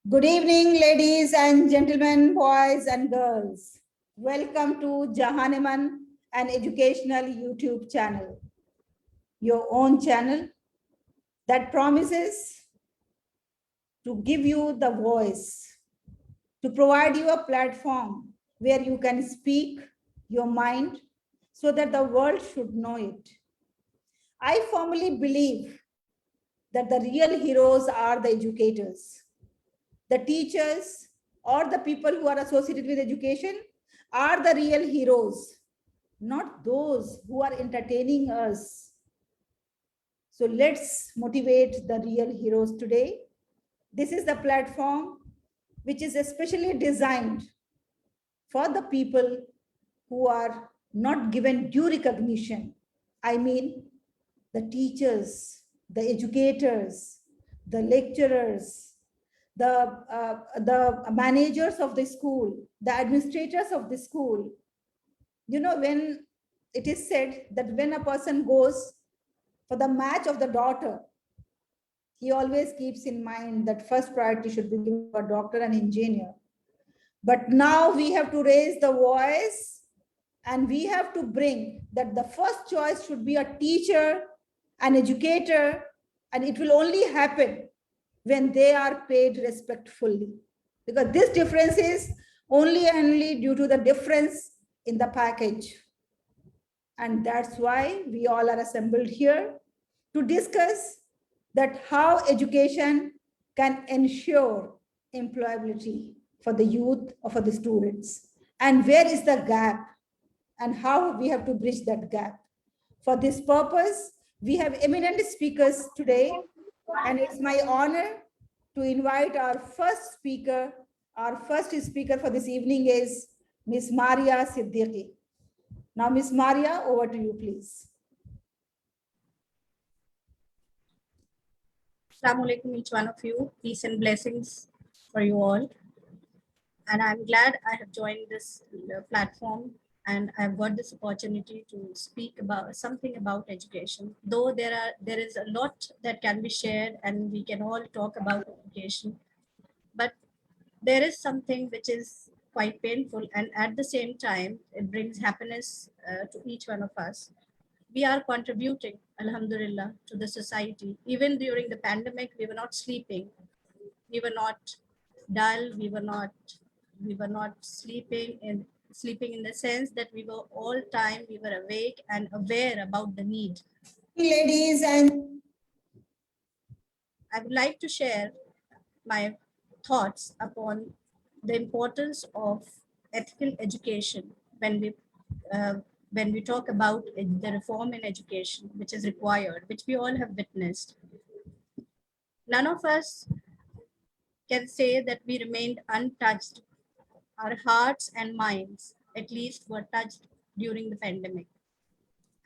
Good evening, ladies and gentlemen, boys and girls. Welcome to Jahaniman, an educational YouTube channel, your own channel that promises to give you the voice, to provide you a platform where you can speak your mind so that the world should know it. I firmly believe that the real heroes are the educators. The teachers or the people who are associated with education are the real heroes, not those who are entertaining us. So let's motivate the real heroes today. This is the platform which is especially designed for the people who are not given due recognition. I mean, the teachers, the educators, the lecturers, the managers of the school, the administrators of the school. You know, when it is said that when a person goes for the match of the daughter, he always keeps in mind that first priority should be given to a doctor and engineer. But now we have to raise the voice and we have to bring that the first choice should be a teacher, an educator, and it will only happen when they are paid respectfully. Because this difference is only due to the difference in the package. And that's why we all are assembled here to discuss that how education can ensure employability for the youth or for the students, and where is the gap and how we have to bridge that gap. For this purpose, we have eminent speakers today, and it's my honor to invite our first speaker. Our first speaker for this evening is Ms. Maria Siddiqui. Now, Ms. Maria, over to you, please. Assalamu alaikum, each one of you. Peace and blessings for you all. And I'm glad I have joined this platform and I've got this opportunity to speak about something about education. Though there is a lot that can be shared and we can all talk about education, but there is something which is quite painful, and at the same time it brings happiness to each one of us. We are contributing, alhamdulillah, to the society. Even during the pandemic, we were not sleeping, we were not dull, we were not sleeping in the sense that we were all time, we were awake and aware about the need. Ladies and I would like to share my thoughts upon the importance of ethical education uh, when we talk about the reform in education which is required, which we all have witnessed. None of us can say that we remained untouched. Our hearts and minds, at least, were touched during the pandemic.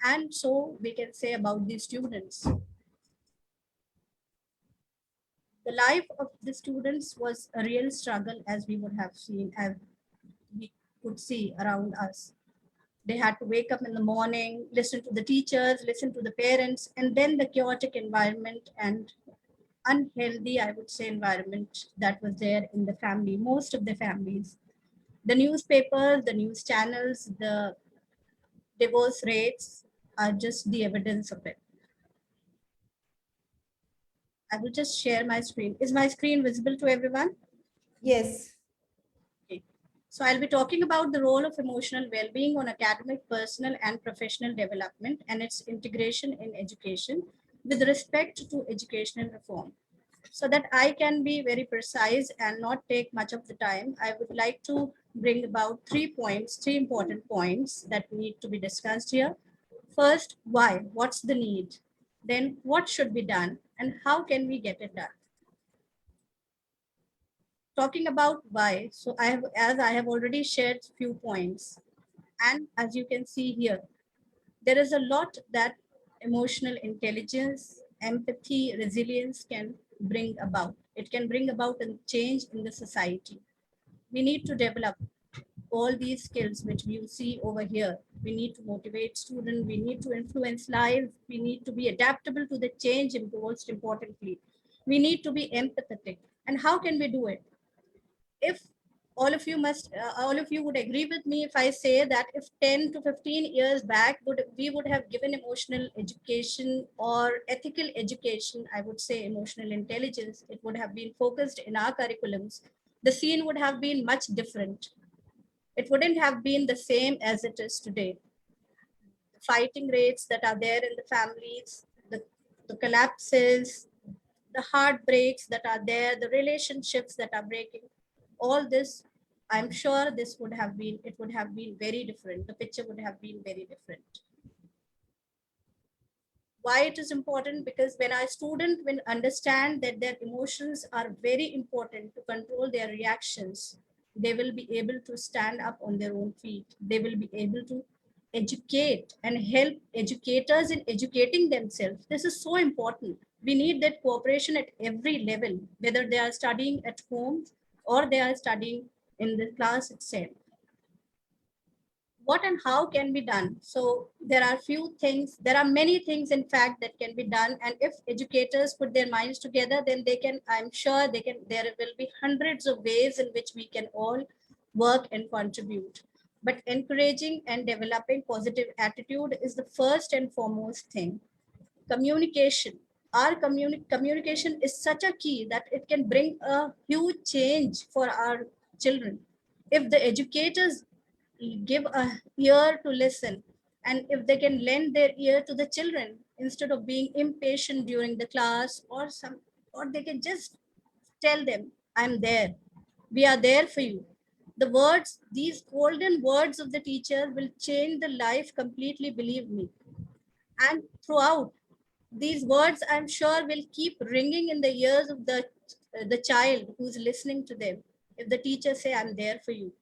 And so we can say about the students. The life of the students was a real struggle, as we would have seen, as we could see around us. They had to wake up in the morning, listen to the teachers, listen to the parents, and then the chaotic environment and unhealthy, I would say, environment that was there in the family, most of the families. The newspapers, the news channels, the divorce rates are just the evidence of it. I will just share my screen. Is my screen visible to everyone? yes. Okay. So I'll be talking about the role of emotional well-being on academic, personal, and professional development and its integration in education with respect to educational reform. So that I can be very precise and not take much of the time, I would like to bring about 3 points, 3 important points that need to be discussed here. First, why? What's the need? Then what should be done and how can we get it done? Talking about why, so as I have already shared few points, and as you can see here, there is a lot that emotional intelligence, empathy, resilience can bring about. It can bring about a change in the society. We need to develop all these skills which you see over here. We need to motivate students, we need to influence lives, we need to be adaptable to the change, most importantly. We need to be empathetic. And how can we do it? If all of you would agree with me if I say that if 10 to 15 years back we would have given emotional education or ethical education, I would say emotional intelligence, it would have been focused in our curriculums, the scene would have been much different. It wouldn't have been the same as it is today. The fighting rates that are there in the families, the collapses, the heartbreaks that are there, the relationships that are breaking, all this, I'm sure it would have been very different. The picture would have been very different. Why it is important? Because when a student will understand that their emotions are very important to control their reactions, they will be able to stand up on their own feet. They will be able to educate and help educators in educating themselves. This is so important. We need that cooperation at every level, whether they are studying at home or they are studying in the class itself. What and how can be done? So there are many things in fact that can be done. And if educators put their minds together, then I'm sure there will be hundreds of ways in which we can all work and contribute. But encouraging and developing positive attitude is the first and foremost thing. Communication. Our communication is such a key that it can bring a huge change for our children. If the educators give a ear to listen, and if they can lend their ear to the children instead of being impatient during the class, or they can just tell them, I'm there, we are there for you. These golden words of the teacher will change the life completely, believe me. And throughout, these words, I'm sure, will keep ringing in the ears of the child who's listening to them. If the teacher say, I'm there for you.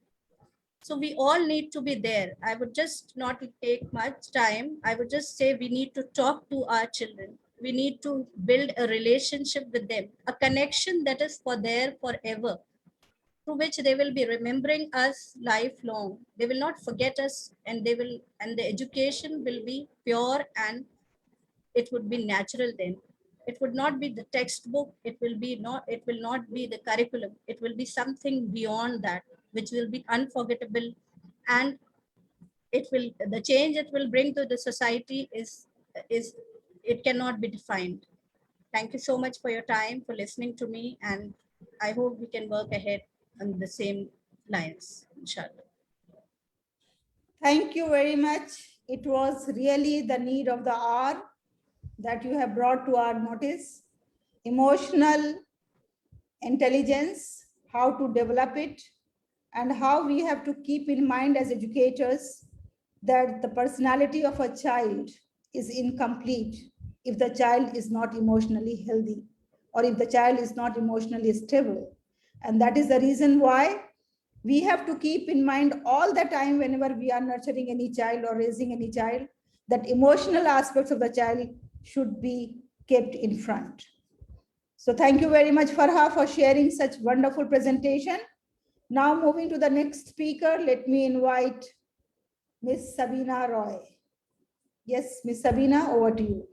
So we all need to be there. I would just not take much time. I would just say we need to talk to our children. We need to build a relationship with them, a connection that is there forever, through which they will be remembering us lifelong. They will not forget us, and the education will be pure, and it would be natural then. It would not be the textbook. It will not be the curriculum. It will be something beyond that, which will be unforgettable. And the change it will bring to the society is it cannot be defined. Thank you so much for your time, for listening to me, and I hope we can work ahead on the same lines, inshallah. Thank you very much. It was really the need of the hour that you have brought to our notice. Emotional intelligence, how to develop it, and how we have to keep in mind as educators that the personality of a child is incomplete if the child is not emotionally healthy, or if the child is not emotionally stable. And that is the reason why we have to keep in mind all the time whenever we are nurturing any child or raising any child, that emotional aspects of the child should be kept in front. So thank you very much, Farha, for sharing such wonderful presentation. Now moving to the next speaker, let me invite Ms. Sabina Roy. Yes, Ms. Sabina, over to you.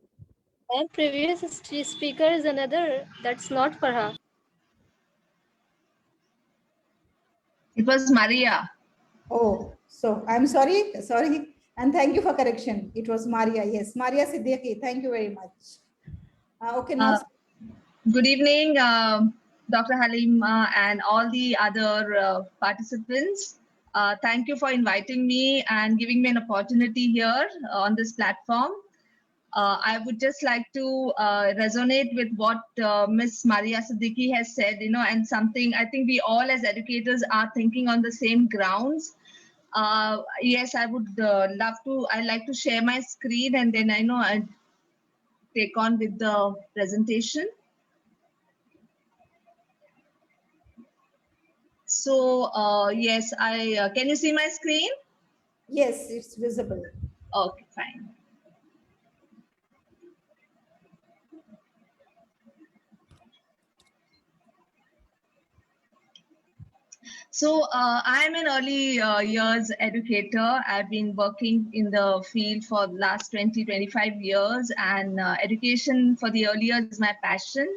And previous speaker is another, that's not Farha. It was Maria. Oh, so I'm sorry. And thank you for correction. It was Maria. Yes, Maria Siddiqui. Thank you very much. Okay, now. Good evening, Dr. Halima and all the other participants. Thank you for inviting me and giving me an opportunity here on this platform. I would just like to resonate with what Ms. Maria Siddiqui has said, and something I think we all as educators are thinking on the same grounds. Yes, I would I'd like to share my screen, and then I'd take on with the presentation. So yes, can you see my screen? Yes, it's visible. Okay, fine. So I'm an early years educator. I've been working in the field for the last 20, 25 years, and education for the early years is my passion.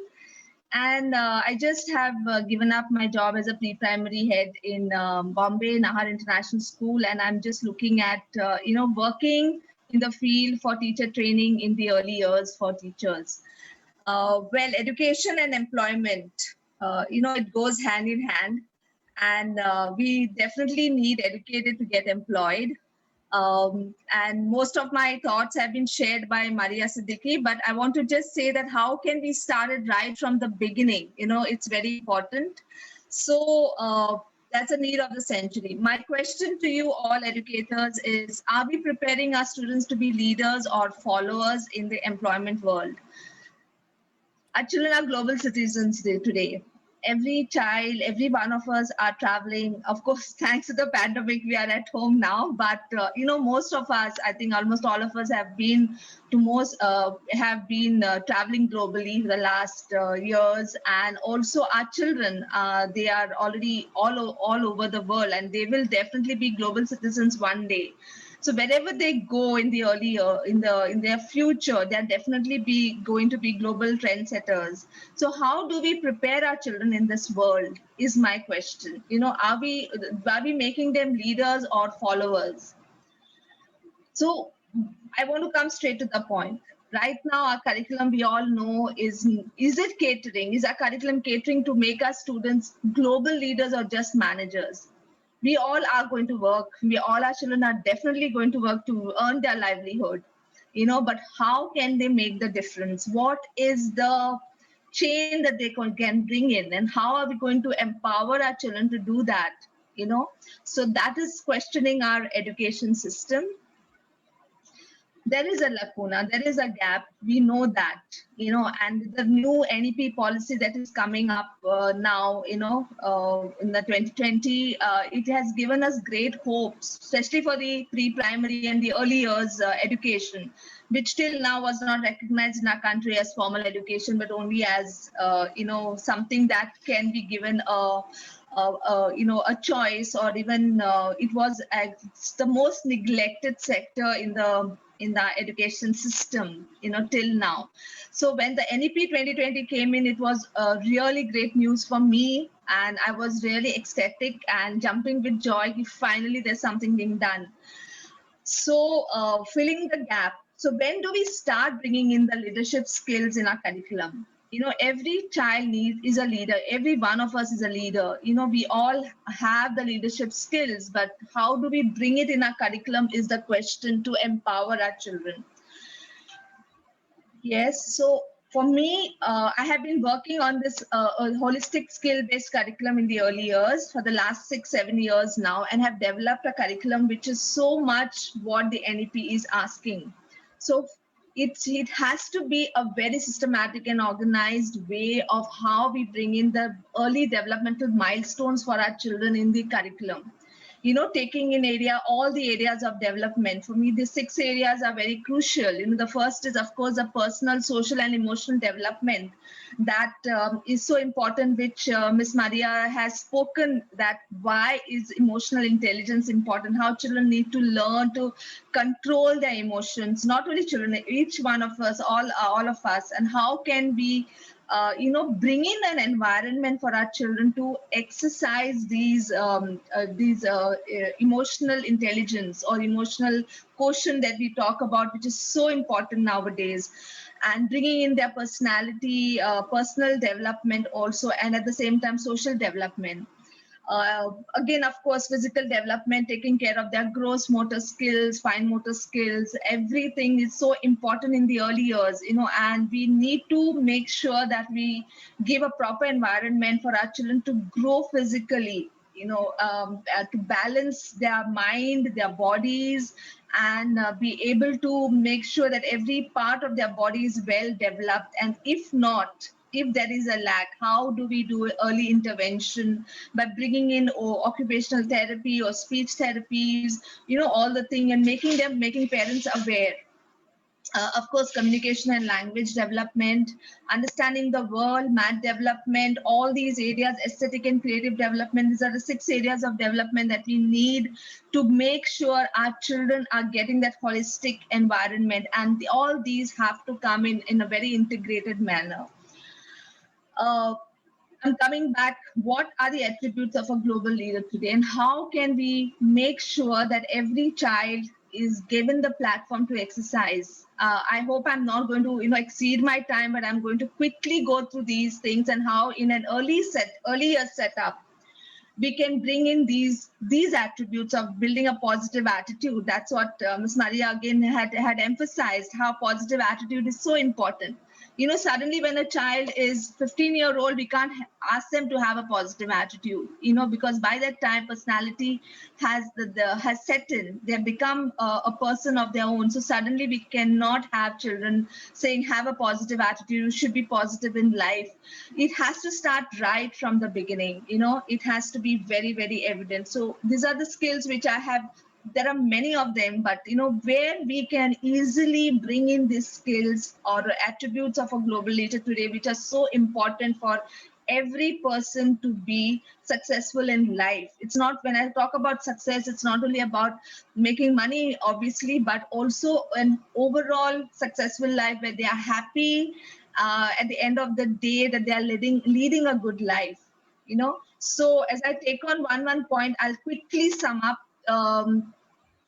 And I just have given up my job as a pre-primary head in Bombay, Nahar International School, and I'm just looking at, working in the field for teacher training in the early years for teachers. Well, education and employment, it goes hand in hand, and we definitely need educated to get employed. And most of my thoughts have been shared by Maria Siddiqui, but I want to just say that how can we start it right from the beginning? It's very important. So that's a need of the century. My question to you all educators is, are we preparing our students to be leaders or followers in the employment world? Our children are global citizens today. Every child, every one of us are traveling. Of course, thanks to the pandemic, we are at home now. But most of us, I think almost all of us, have been traveling globally for the last years. And also, our children, they are already all over the world, and they will definitely be global citizens one day. So wherever they go in the in their future, they're definitely going to be global trendsetters. So how do we prepare our children in this world is my question. Are we making them leaders or followers? So I want to come straight to the point. Right now, our curriculum, we all know, is it catering? Is our curriculum catering to make our students global leaders or just managers? We all are going to work. All our children are definitely going to work to earn their livelihood, but how can they make the difference? What is the change that they can bring in, and how are we going to empower our children to do that? So that is questioning our education system. There is a lacuna, there is a gap. We know that, and the new NEP policy that is coming up now, in the 2020, it has given us great hopes, especially for the pre-primary and the early years education, which till now was not recognized in our country as formal education, but only as, something that can be given a choice, or even it was the most neglected sector in the education system, till now. So when the NEP 2020 came in, it was really great news for me, and I was really ecstatic and jumping with joy. Finally, there's something being done. So filling the gap. So when do we start bringing in the leadership skills in our curriculum? Every child is a leader. Every one of us is a leader. We all have the leadership skills, but how do we bring it in our curriculum is the question to empower our children. Yes, so for me, I have been working on this holistic skill-based curriculum in the early years for the last 6-7 years now, and have developed a curriculum which is so much what the NEP is asking. So it has to be a very systematic and organized way of how we bring in the early developmental milestones for our children in the curriculum. Taking in all the areas of development. For me, the 6 areas are very crucial. The first is, of course, the personal, social, and emotional development that is so important, which Ms. Maria has spoken, that why is emotional intelligence important, how children need to learn to control their emotions, not only children, each one of us, all of us, and how can we bring in an environment for our children to exercise these emotional intelligence or emotional quotient that we talk about, which is so important nowadays, and bringing in their personality, personal development also, and at the same time, social development. Again, of course, physical development, taking care of their gross motor skills, fine motor skills, everything is so important in the early years, and we need to make sure that we give a proper environment for our children to grow physically, to balance their mind, their bodies, and be able to make sure that every part of their body is well developed. And if there is a lack, how do we do early intervention by bringing in occupational therapy or speech therapies, all the thing, and making parents aware. Of course, communication and language development, understanding the world, math development, all these areas, aesthetic and creative development. These are the 6 areas of development that we need to make sure our children are getting that holistic environment. And all these have to come in a very integrated manner. uh, I'm coming back. What are the attributes of a global leader today, and how can we make sure that every child is given the platform to exercise? I hope I'm not going to, exceed my time, but I'm going to quickly go through these things and how, in an earlier setup, we can bring in these attributes of building a positive attitude. That's what Ms. Maria again had emphasized, how positive attitude is so important. Suddenly when a child is 15-year-old, we can't ask them to have a positive attitude, because by that time personality has set in. They have become a person of their own. So suddenly we cannot have children saying have a positive attitude, you should be positive in life. It has to start right from the beginning. It has to be very, very evident. So these are the skills which I have. There are many of them, but where we can easily bring in these skills or attributes of a global leader today, which are so important for every person to be successful in life. It's not, when I talk about success, it's not only about making money, obviously, but also an overall successful life where they are happy at the end of the day, that they are leading a good life. So as I take on one point, I'll quickly sum up.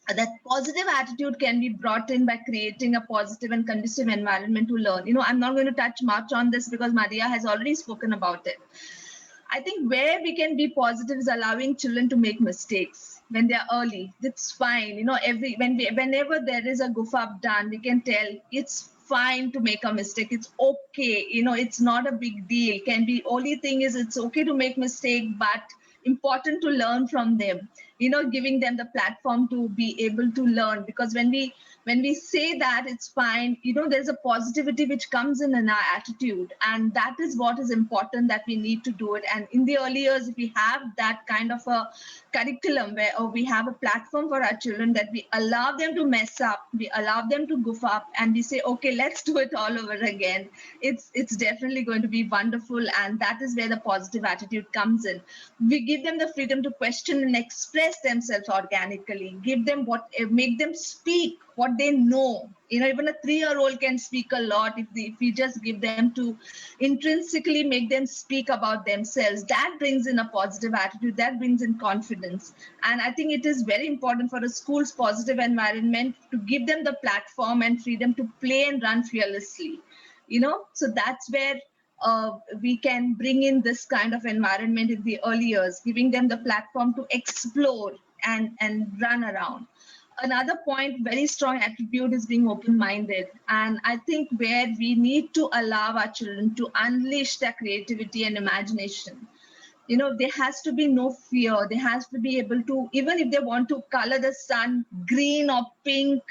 That positive attitude can be brought in by creating a positive and conducive environment to learn. I'm not going to touch much on this because Maria has already spoken about it. I think where we can be positive is allowing children to make mistakes when they're early. That's fine. Whenever there is a goof up done, we can tell it's fine to make a mistake. It's okay. It's not a big deal. Can be, only thing is it's okay to make mistake, but important to learn from them. Giving them the platform to be able to learn, because when we say that it's fine, there's a positivity which comes in our attitude, and that is what is important, that we need to do it. And in the early years, if we have that kind of a curriculum where we have a platform for our children, that we allow them to mess up, we allow them to goof up, and we say, okay, let's do it all over again, it's definitely going to be wonderful. And that is where the positive attitude comes in. We give them the freedom to question and express themselves organically, make them speak what they know. Even a 3-year-old can speak a lot if we just give them to intrinsically make them speak about themselves. That brings in a positive attitude, that brings in confidence. And I think it is very important for a school's positive environment to give them the platform and freedom to play and run fearlessly. So that's where we can bring in this kind of environment in the early years, giving them the platform to explore and run around. Another point, very strong attribute, is being open-minded. And I think where we need to allow our children to unleash their creativity and imagination. There has to be no fear. They has to be able to, even if they want to color the sun green or pink,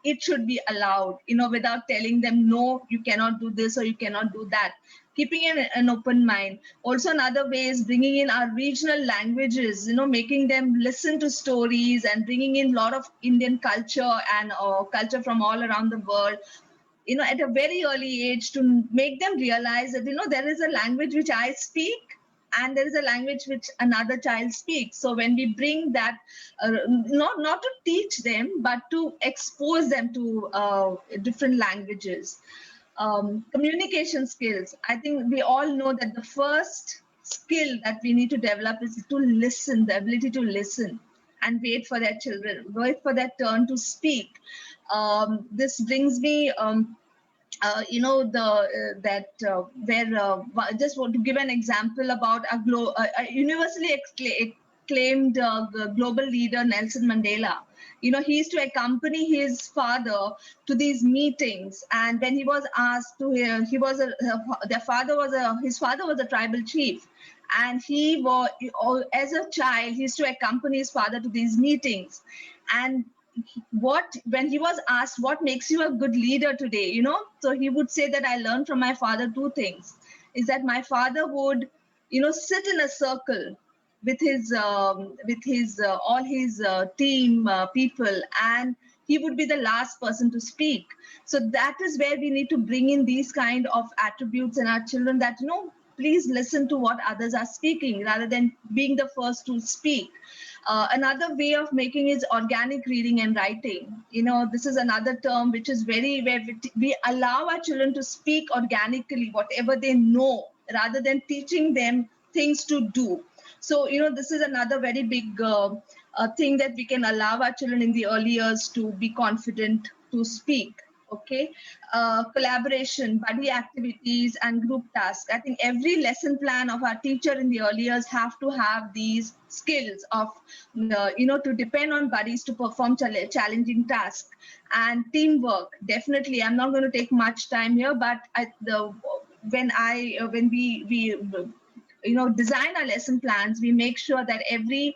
it should be allowed, without telling them, no, you cannot do this or you cannot do that. Keeping an open mind. Also, another way is bringing in our regional languages, making them listen to stories and bringing in a lot of Indian culture and culture from all around the world, at a very early age, to make them realize that, there is a language which I speak and there is a language which another child speaks. So when we bring that, not to teach them, but to expose them to different languages. Communication skills. I think we all know that the first skill that we need to develop is to listen, the ability to listen and wait for their turn to speak. This brings me, just want to give an example about a universally acclaimed global leader, Nelson Mandela. He used to accompany his father to these meetings, and when he was asked to, his father was a tribal chief, and as a child, he used to accompany his father to these meetings. And when he was asked what makes you a good leader today, so he would say that I learned from my father 2 things. Is that my father would, sit in a circle with his all his team people, and he would be the last person to speak. So that is where we need to bring in these kind of attributes in our children, that please listen to what others are speaking rather than being the first to speak. Another way of making is organic reading and writing. This is another term which is where we allow our children to speak organically, whatever they know. rather than teaching them things to do. So, this is another very big thing that we can allow our children in the early years to be confident to speak. Okay, collaboration, buddy activities, and group tasks. I think every lesson plan of our teacher in the early years have to have these skills of, to depend on buddies to perform challenging tasks, and teamwork. Definitely, I'm not going to take much time here, but when we design our lesson plans, we make sure that every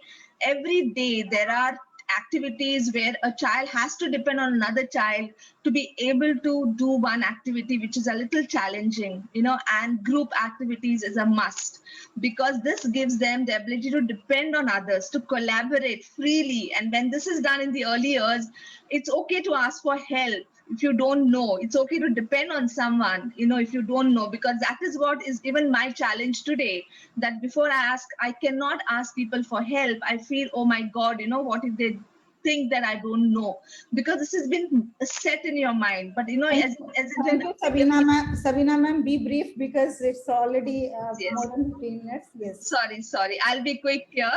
day there are activities where a child has to depend on another child to be able to do one activity which is a little challenging, and group activities is a must, because this gives them the ability to depend on others, to collaborate freely. And when this is done in the early years, it's okay to ask for help. If you don't know, it's okay to depend on someone, if you don't know, because that is what is even my challenge today, that before I cannot ask people for help. I feel, oh my God, what if they think that I don't know? Because this has been set in your mind. But, as Thank you, Sabina ma'am. Sabina ma'am, be brief because it's already Yes. more than 15 minutes. Yes. Sorry. I'll be quick here.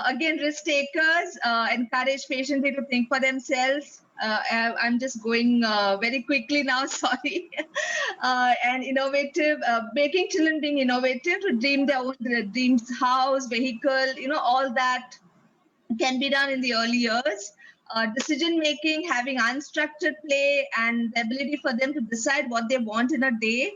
Again, risk takers, encourage patiently to think for themselves. I'm just going very quickly now, sorry. And innovative, making children being innovative to dream their own dreams, house, vehicle, all that can be done in the early years. Decision making, having unstructured play, and the ability for them to decide what they want in a day.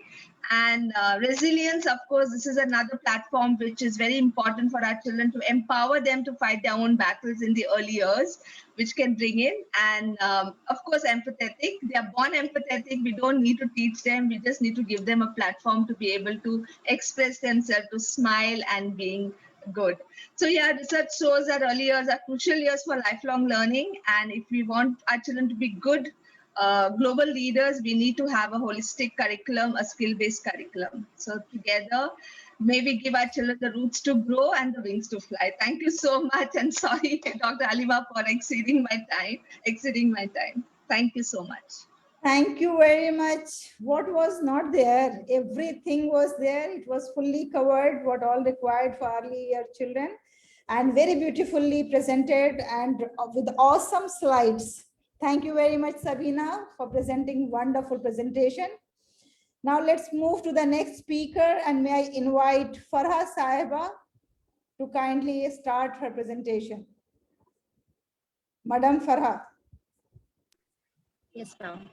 And resilience, of course, this is another platform which is very important for our children, to empower them to fight their own battles in the early years, which can bring in. And of course, empathetic. They are born empathetic. We don't need to teach them. We just need to give them a platform to be able to express themselves, to smile and being good. So yeah, research shows that early years are crucial years for lifelong learning. And if we want our children to be good global leaders, we need to have a holistic curriculum, a skill-based curriculum. So together, may we give our children the roots to grow and the wings to fly. Thank you so much. And sorry, Dr. Halima, for exceeding my time. Thank you so much. Thank you very much. What was not there? Everything was there. It was fully covered, what all required for early year children, and very beautifully presented and with awesome slides. Thank you very much, Sabina, for presenting wonderful presentation. Now let's move to the next speaker, and may I invite Farha Sahiba to kindly start her presentation. Madam Farha. Yes, ma'am.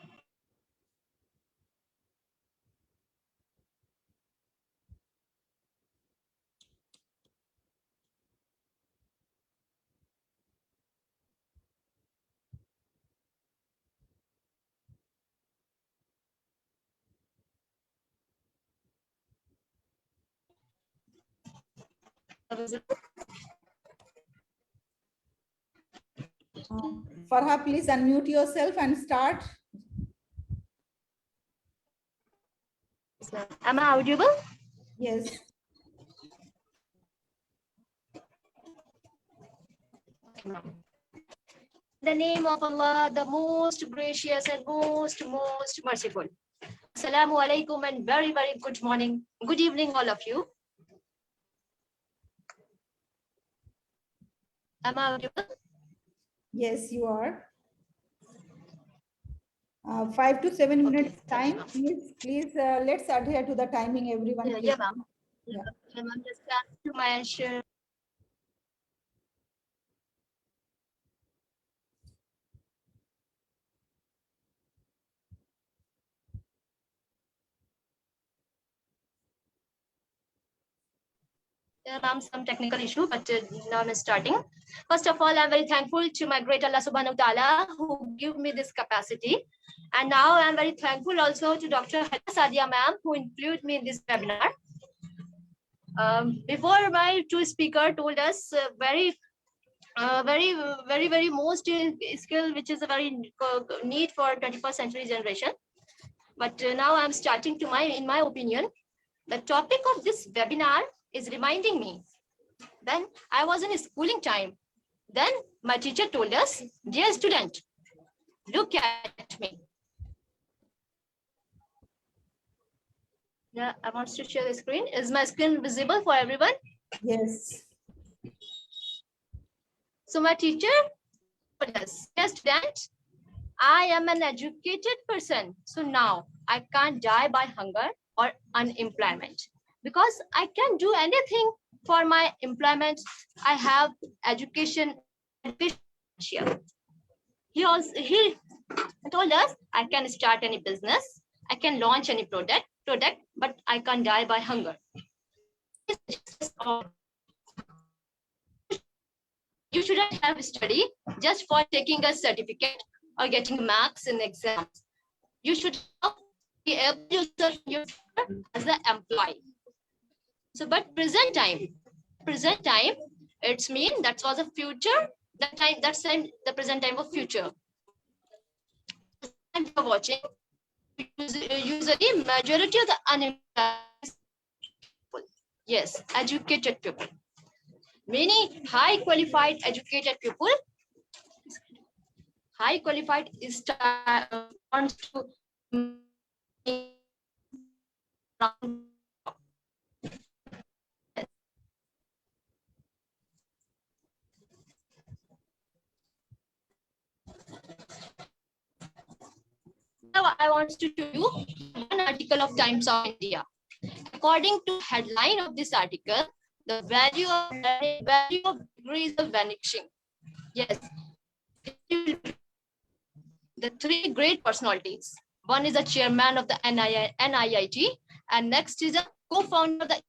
Farha, please unmute yourself and start. Am I audible? Yes. In the name of Allah, the most gracious and most merciful. Assalamu alaikum and very good morning, good evening, all of you. Am I audible? Yes, you are. 5 to 7 minutes Okay. time. Please, let's adhere to the timing, everyone. Yeah, ma'am. Yeah. I'm just to my share. Ma'am, some technical issue, but now I'm starting. First of all, I'm very thankful to my great Allah subhanahu wa ta'ala who gave me this capacity. And now I'm very thankful also to Dr. Sadia ma'am who included me in this webinar. Before my two speaker told us very most skill which is a very need for 21st century generation. But now I'm starting to in my opinion, the topic of this webinar is reminding me when I was in schooling time. Then my teacher told us, dear student, look at me. Yeah, I want to share the screen. Is my screen visible for everyone? Yes. So my teacher told us, dear student, I am an educated person. So now I can't die by hunger or unemployment because I can do anything for my employment. I have education. Here. He told us I can start any business, I can launch any product, but I can't die by hunger. You shouldn't have study just for taking a certificate or getting marks in exams. You should be able to serve your future as an employee. So, but present time, it's mean that was a future. That's the present time of future. And you're watching. Usually, majority of the unemployed people, yes, educated people. Many high qualified educated people, high qualified is wants to now I want to show you one article of Times of India. According to headline of this article, the value of degrees is vanishing. Yes, the three great personalities. One is the chairman of the NIIT, and next is a co-founder of the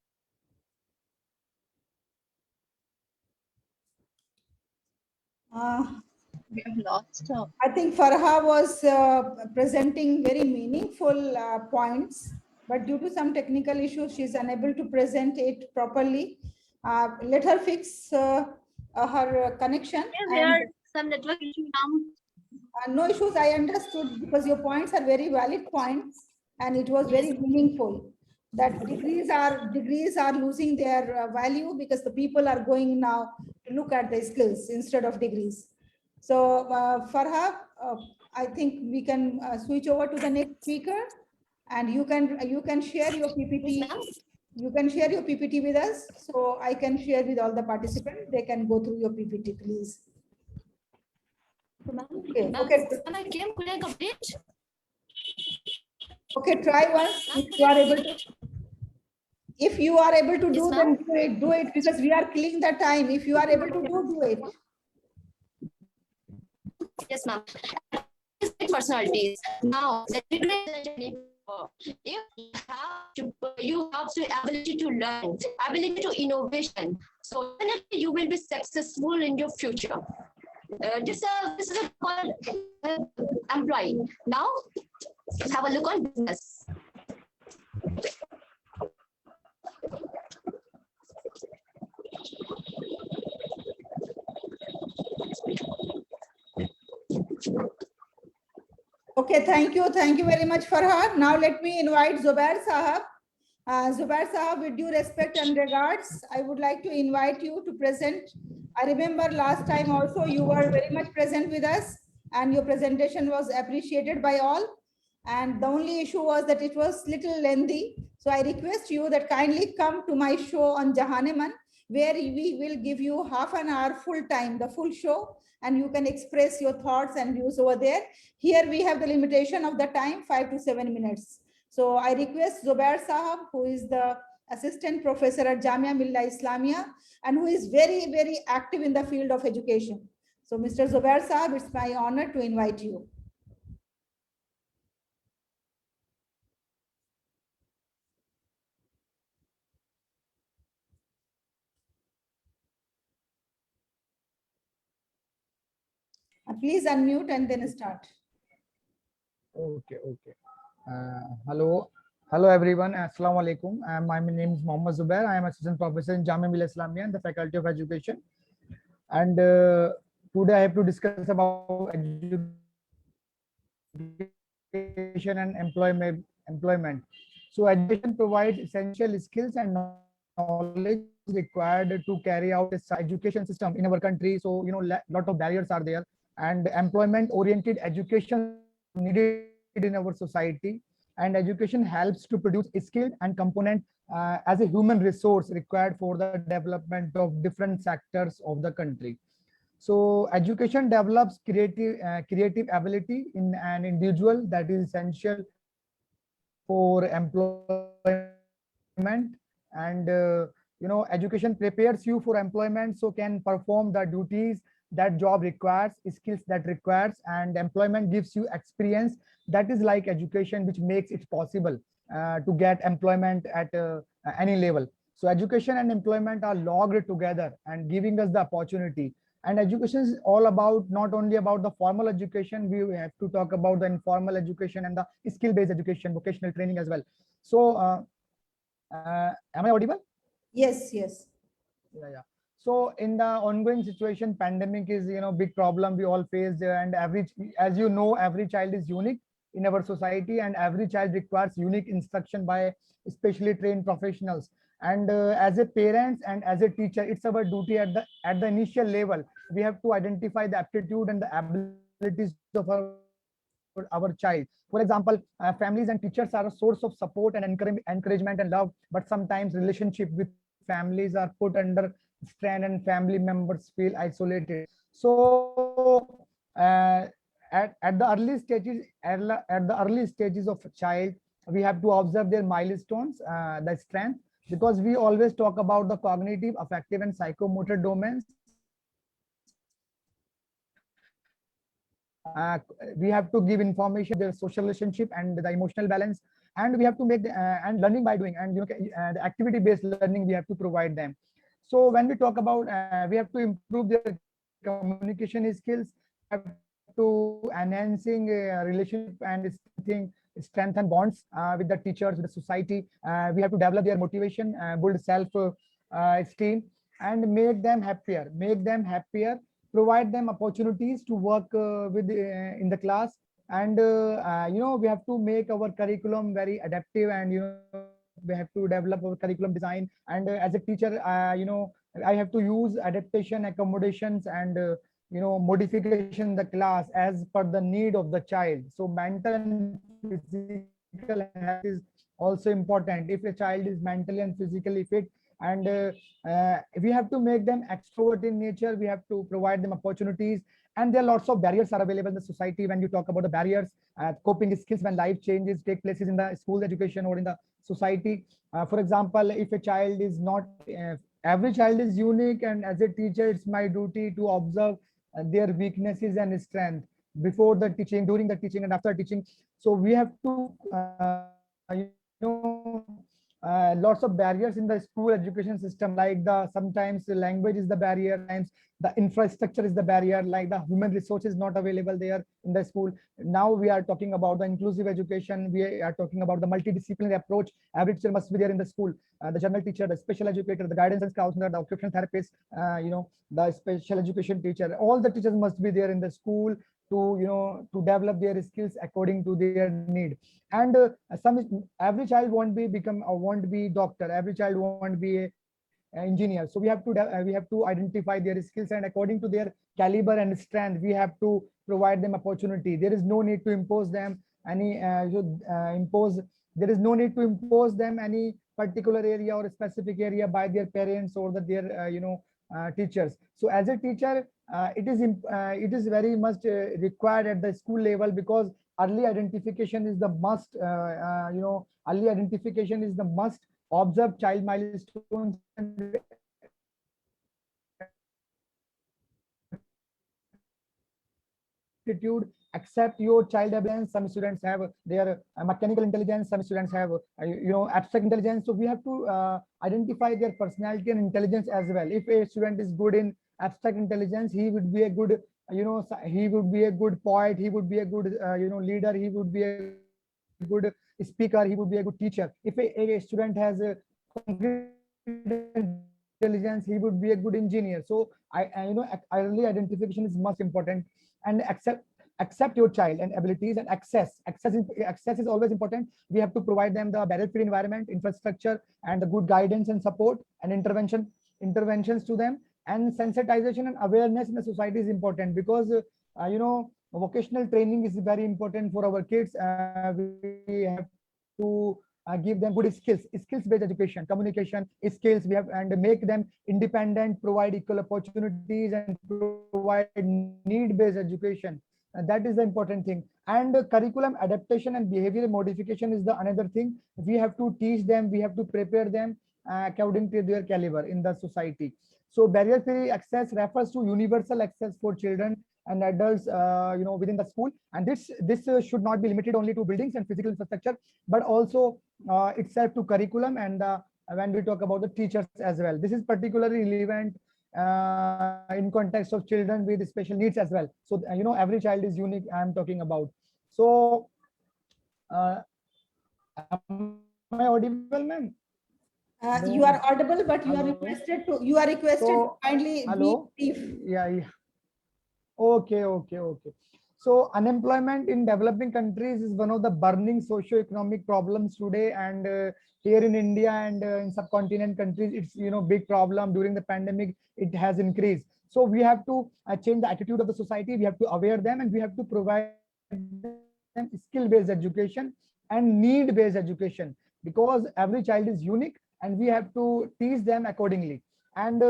We have lost her. I think Farha was presenting very meaningful points, but due to some technical issues, she's unable to present it properly. Let her fix her connection. there And are some network issues now. no issues, I understood, because your points are very valid points, and it was very meaningful that degrees are losing their value because the people are going now to look at the skills instead of degrees. So Farha, I think we can switch over to the next speaker, and you can share your PPT. Yes, ma'am. You can share your PPT with us, so I can share with all the participants. They can go through your PPT, please. Okay. Okay. Okay. Try once if you are able to. If you are able to do, then do it because we are killing the time. If you are able to do it. Yes, ma'am. Personalities. Now, you have the ability to learn, ability to innovation. So definitely you will be successful in your future. This is a called employee. Now, have a look on business. Okay, thank you. Thank you very much, Farha. Now let me invite Zubair Sahab. Zubair Sahab, with due respect and regards, I would like to invite you to present. I remember last time also you were very much present with us and your presentation was appreciated by all. And the only issue was that it was little lengthy. So I request you that kindly come to my show on Jahaneman, where we will give you half an hour full time, the full show, and you can express your thoughts and views over there. Here we have the limitation of the time, 5 to 7 minutes. So I request Zubair Sahab, who is the assistant professor at Jamia Millia Islamia, and who is very, very active in the field of education. So Mr. Zubair Sahab, it's my honor to invite you. Please unmute and then start. Okay. Hello everyone. Assalamu alaikum. My name is Mohammad Zubair. I am assistant professor in Jamia Millia Islamia in the Faculty of Education. And today I have to discuss about education and employment. So education provides essential skills and knowledge required to carry out the education system in our country. So, lot of barriers are there, and employment oriented education needed in our society. and education helps to produce skilled and component as a human resource required for the development of different sectors of the country. So education develops creative ability in an individual that is essential for employment. And education prepares you for employment, so can perform the duties that job requires, skills that requires, and employment gives you experience. That is like education, which makes it possible to get employment at any level. So education and employment are logged together and giving us the opportunity. And education is all about, not only about the formal education, we have to talk about the informal education and the skill based education, vocational training as well. So am I audible? Yes, yes. Yeah. So in the ongoing situation, pandemic is, big problem we all face, and as you know, every child is unique in our society, and every child requires unique instruction by specially trained professionals. And as a parents and as a teacher, it's our duty at the initial level. We have to identify the aptitude and the abilities of our child. For example, families and teachers are a source of support and encouragement and love, but sometimes relationship with families are put under strain and family members feel isolated. So at the early stages, at the early stages of a child, we have to observe their milestones, the strength, because we always talk about the cognitive, affective, and psychomotor domains. We have to give information, their social relationship and the emotional balance, and we have to make and learning by doing, and the activity based learning we have to provide them. So when we talk about we have to improve their communication skills, have to enhancing relationship and strengthen bonds with the teachers, with the society. We have to develop their motivation, build self esteem, and make them happier, provide them opportunities to work with in the class. And we have to make our curriculum very adaptive, and we have to develop our curriculum design. And as a teacher, I have to use adaptation, accommodations, and modification in the class as per the need of the child. So mental and physical health is also important. If a child is mentally and physically fit, and we have to make them extrovert in nature, we have to provide them opportunities. And there are lots of barriers are available in the society. When you talk about the barriers, coping skills when life changes take places in the school education or in the society. For example, if a child is not every child is unique, and as a teacher, it's my duty to observe their weaknesses and strength before the teaching, during the teaching, and after teaching. So we have to lots of barriers in the school education system, like sometimes the language is the barrier, sometimes the infrastructure is the barrier, like the human resources not available there in the school. Now we are talking about the inclusive education, we are talking about the multidisciplinary approach. Every teacher must be there in the school, the general teacher, the special educator, the guidance counselor, the occupational therapist, the special education teacher. All the teachers must be there in the school to develop their skills according to their need. And every child won't be doctor, every child won't be a engineer. So we have to identify their skills, and according to their caliber and strength, we have to provide them opportunity. There is no need to impose them any there is no need to impose them any particular area or a specific area by their parents or their teachers. So as a teacher, it is very much required at the school level, because early identification is the must. Early identification is the must. Observe child milestones and aptitude. Accept your child abilities. Some students have their mechanical intelligence, some students have abstract intelligence. So we have to identify their personality and intelligence as well. If a student is good in abstract intelligence, he would be a good he would be a good poet, he would be a good leader, he would be a good speaker, he would be a good teacher. If a student has a intelligence, he would be a good engineer. So early identification is most important. And accept your child and abilities. And access is always important. We have to provide them the barrier free environment, infrastructure, and the good guidance and support and interventions to them. And sensitization and awareness in the society is important, because vocational training is very important for our kids. We have to give them good skills-based education, communication skills. We have and make them independent, provide equal opportunities, and provide need-based education. That is the important thing. And curriculum adaptation and behavior modification is the another thing. We have to teach them, we have to prepare them according to their caliber in the society. So barrier-free access refers to universal access for children and adults, within the school. And this should not be limited only to buildings and physical infrastructure, but also itself to curriculum and when we talk about the teachers as well. This is particularly relevant in context of children with special needs as well. So every child is unique. I am talking about. So am I audible, ma'am? You are audible, but you are Hello. requested to So, kindly be hello. brief. Yeah. Okay. So unemployment in developing countries is one of the burning socio-economic problems today, and here in India and in subcontinent countries, it's big problem. During the pandemic, it has increased. So we have to change the attitude of the society. We have to aware them, and we have to provide them skill-based education and need-based education, because every child is unique, and we have to teach them accordingly. And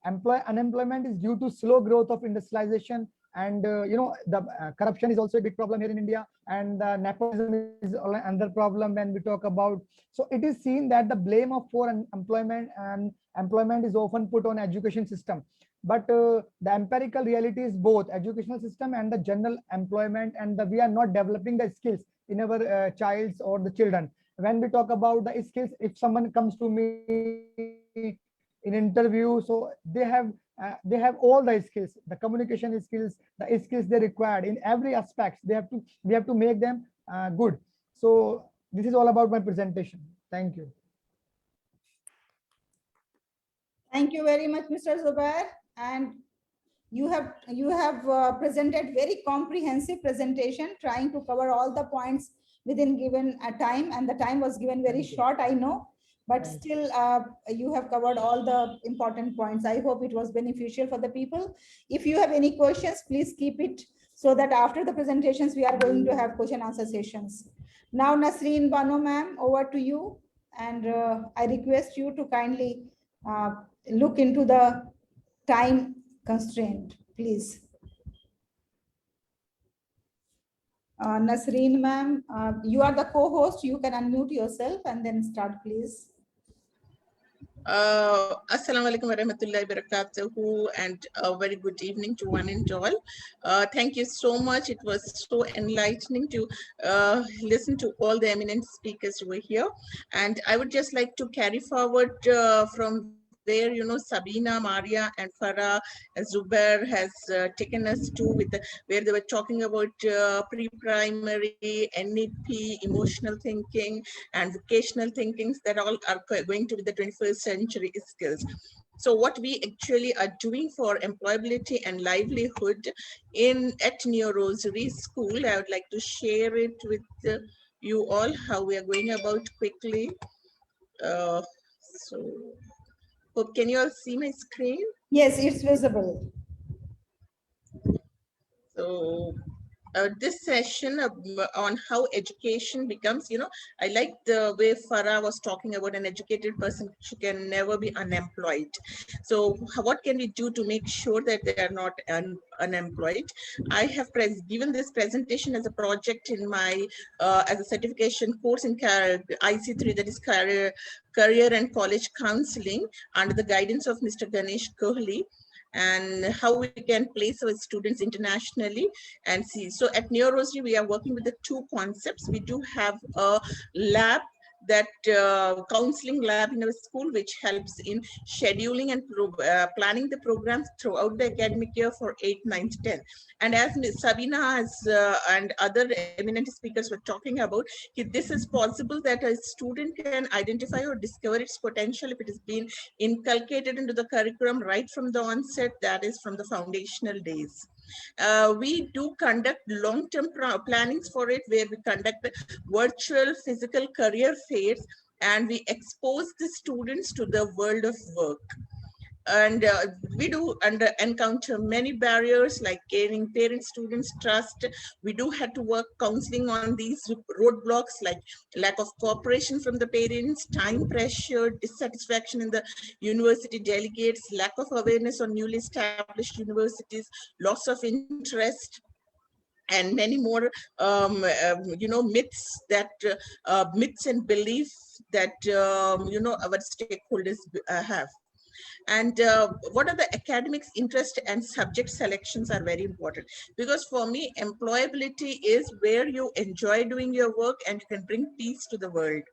unemployment is due to slow growth of industrialization, and the corruption is also a big problem here in India, and nepotism is another problem when we talk about. So it is seen that the blame for unemployment and employment is often put on education system, but the empirical reality is both educational system and the general employment, and we are not developing the skills in our childs or the children. When we talk about the skills, if someone comes to me in interview, so they have all the skills, the communication skills, the skills they required in every aspect. We have to make them good. So this is all about my presentation. Thank you. Thank you very much, Mr. Zubair. And you have presented very comprehensive presentation, trying to cover all the points within given time, and the time was given very short, I know, but still you have covered all the important points. I hope it was beneficial for the people. If you have any questions, please keep it, so that after the presentations, we are going to have question answer sessions. Now, Nasreen Bano ma'am, over to you. And I request you to kindly look into the time constraint, please. Nasreen ma'am, you are the co-host. You can unmute yourself and then start, please. Assalamu alaikum warahmatullahi wabarakatuh, and a very good evening to one and all. Thank you so much. It was so enlightening to listen to all the eminent speakers who were here. And I would just like to carry forward from where Sabina, Maria, and Farah, Zubair has taken us to, where they were talking about pre-primary, NEP, emotional thinking, and vocational thinkings that all are going to be the 21st century skills. So what we actually are doing for employability and livelihood at Neo Rosary School, I would like to share it with you all, how we are going about quickly. Hope, can you all see my screen? Yes, it's visible. So this session on how education becomes, I like the way Farah was talking about an educated person can never be unemployed. So what can we do to make sure that they are not unemployed? I have given this presentation as a project in my, as a certification course in IC3, that is Career and College Counseling, under the guidance of Mr. Ganesh Kohli, and how we can place our students internationally and see. So at Neo Rosary, we are working with the two concepts. We do have a lab, that counseling lab in our school, which helps in scheduling and planning the programs throughout the academic year for 8th, 9th, 10th. And as Ms. Sabina and other eminent speakers were talking about, this is possible that a student can identify or discover its potential if it has been inculcated into the curriculum right from the onset, that is from the foundational days. We do conduct long-term plannings for it, where we conduct virtual physical career fairs, and we expose the students to the world of work. And we do encounter many barriers like gaining parent-students trust. We do have to work counseling on these roadblocks like lack of cooperation from the parents, time pressure, dissatisfaction in the university delegates, lack of awareness on newly established universities, loss of interest, and many more myths that myths and beliefs that our stakeholders have. And what are the academics interest and subject selections are very important, because for me employability is where you enjoy doing your work and you can bring peace to the world.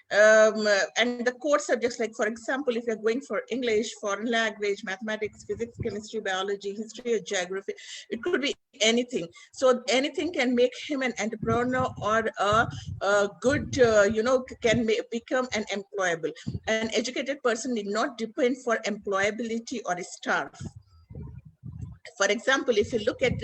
And the core subjects, like for example, if you're going for English, foreign language, mathematics, physics, chemistry, biology, history, or geography, it could be anything. So anything can make him an entrepreneur or a good, can become an employable. An educated person need not depend for employability or starve. For example, if you look at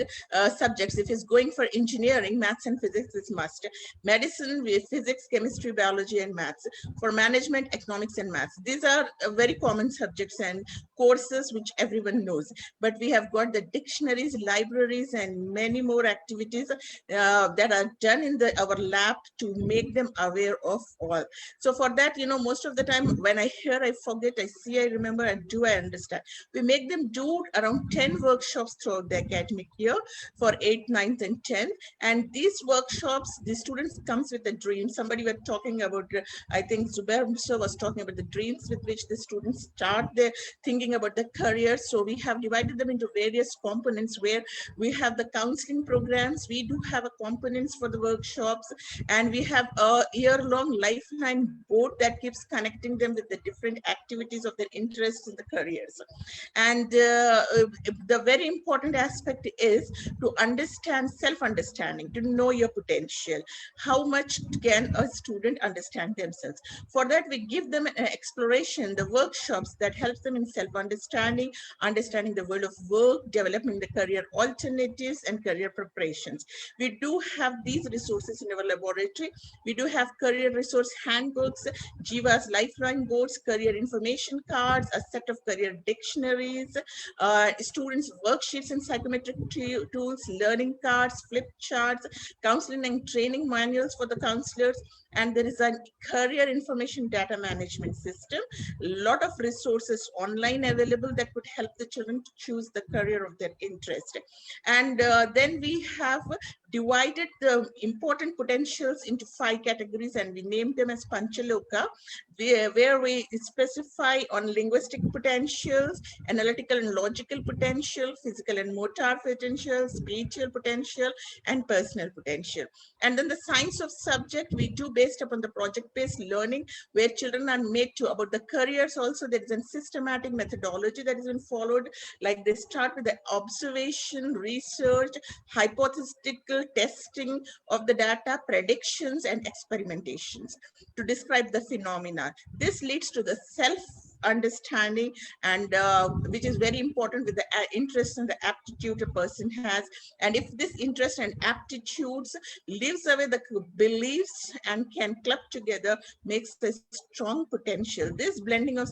subjects, if he's going for engineering, maths and physics is must. Medicine with physics, chemistry, biology, and maths. For management, economics, and maths. These are very common subjects and courses which everyone knows. But we have got the dictionaries, libraries, and many more activities that are done in our lab to make them aware of all. So for that, most of the time when I hear, I forget, I see, I remember, and do I understand. We make them do around 10 workshops throughout the academic year for 8th, 9th, and 10th. And these workshops, the students comes with a dream. Somebody were talking about, I think Zubair Musa was talking about the dreams with which the students start their thinking about the career. So we have divided them into various components where we have the counseling programs, we do have a components for the workshops, and we have a year-long lifeline board that keeps connecting them with the different activities of their interests in the careers. And the very important aspect is to understand self-understanding, to know your potential. How much can a student understand themselves? For that, we give them an exploration, the workshops that helps them in self-understanding, understanding the world of work, developing the career alternatives, and career preparations. We do have these resources in our laboratory. We do have career resource handbooks, Jiva's lifeline boards, career information cards, a set of career dictionaries, students' worksheets and psychometric tools, learning cards, flip charts, counseling and training manuals for the counselors, and there is a career information data management system. A lot of resources online available that could help the children to choose the career of their interest. And then we have divided the important potentials into 5 categories, and we named them as Panchaloka, where we specify on linguistic potentials, analytical and logical potential, physical and motor potential, spiritual potential, and personal potential. And then the science of subject we do based upon the project-based learning, where children are made to about the careers. Also, there is a systematic methodology that has been followed, like they start with the observation, research, hypothetical testing of the data, predictions, and experimentations to describe the phenomena. This leads to the self-understanding, and which is very important with the interest and the aptitude a person has. And if this interest and aptitudes leaves away the beliefs and can club together, makes a strong potential. This blending of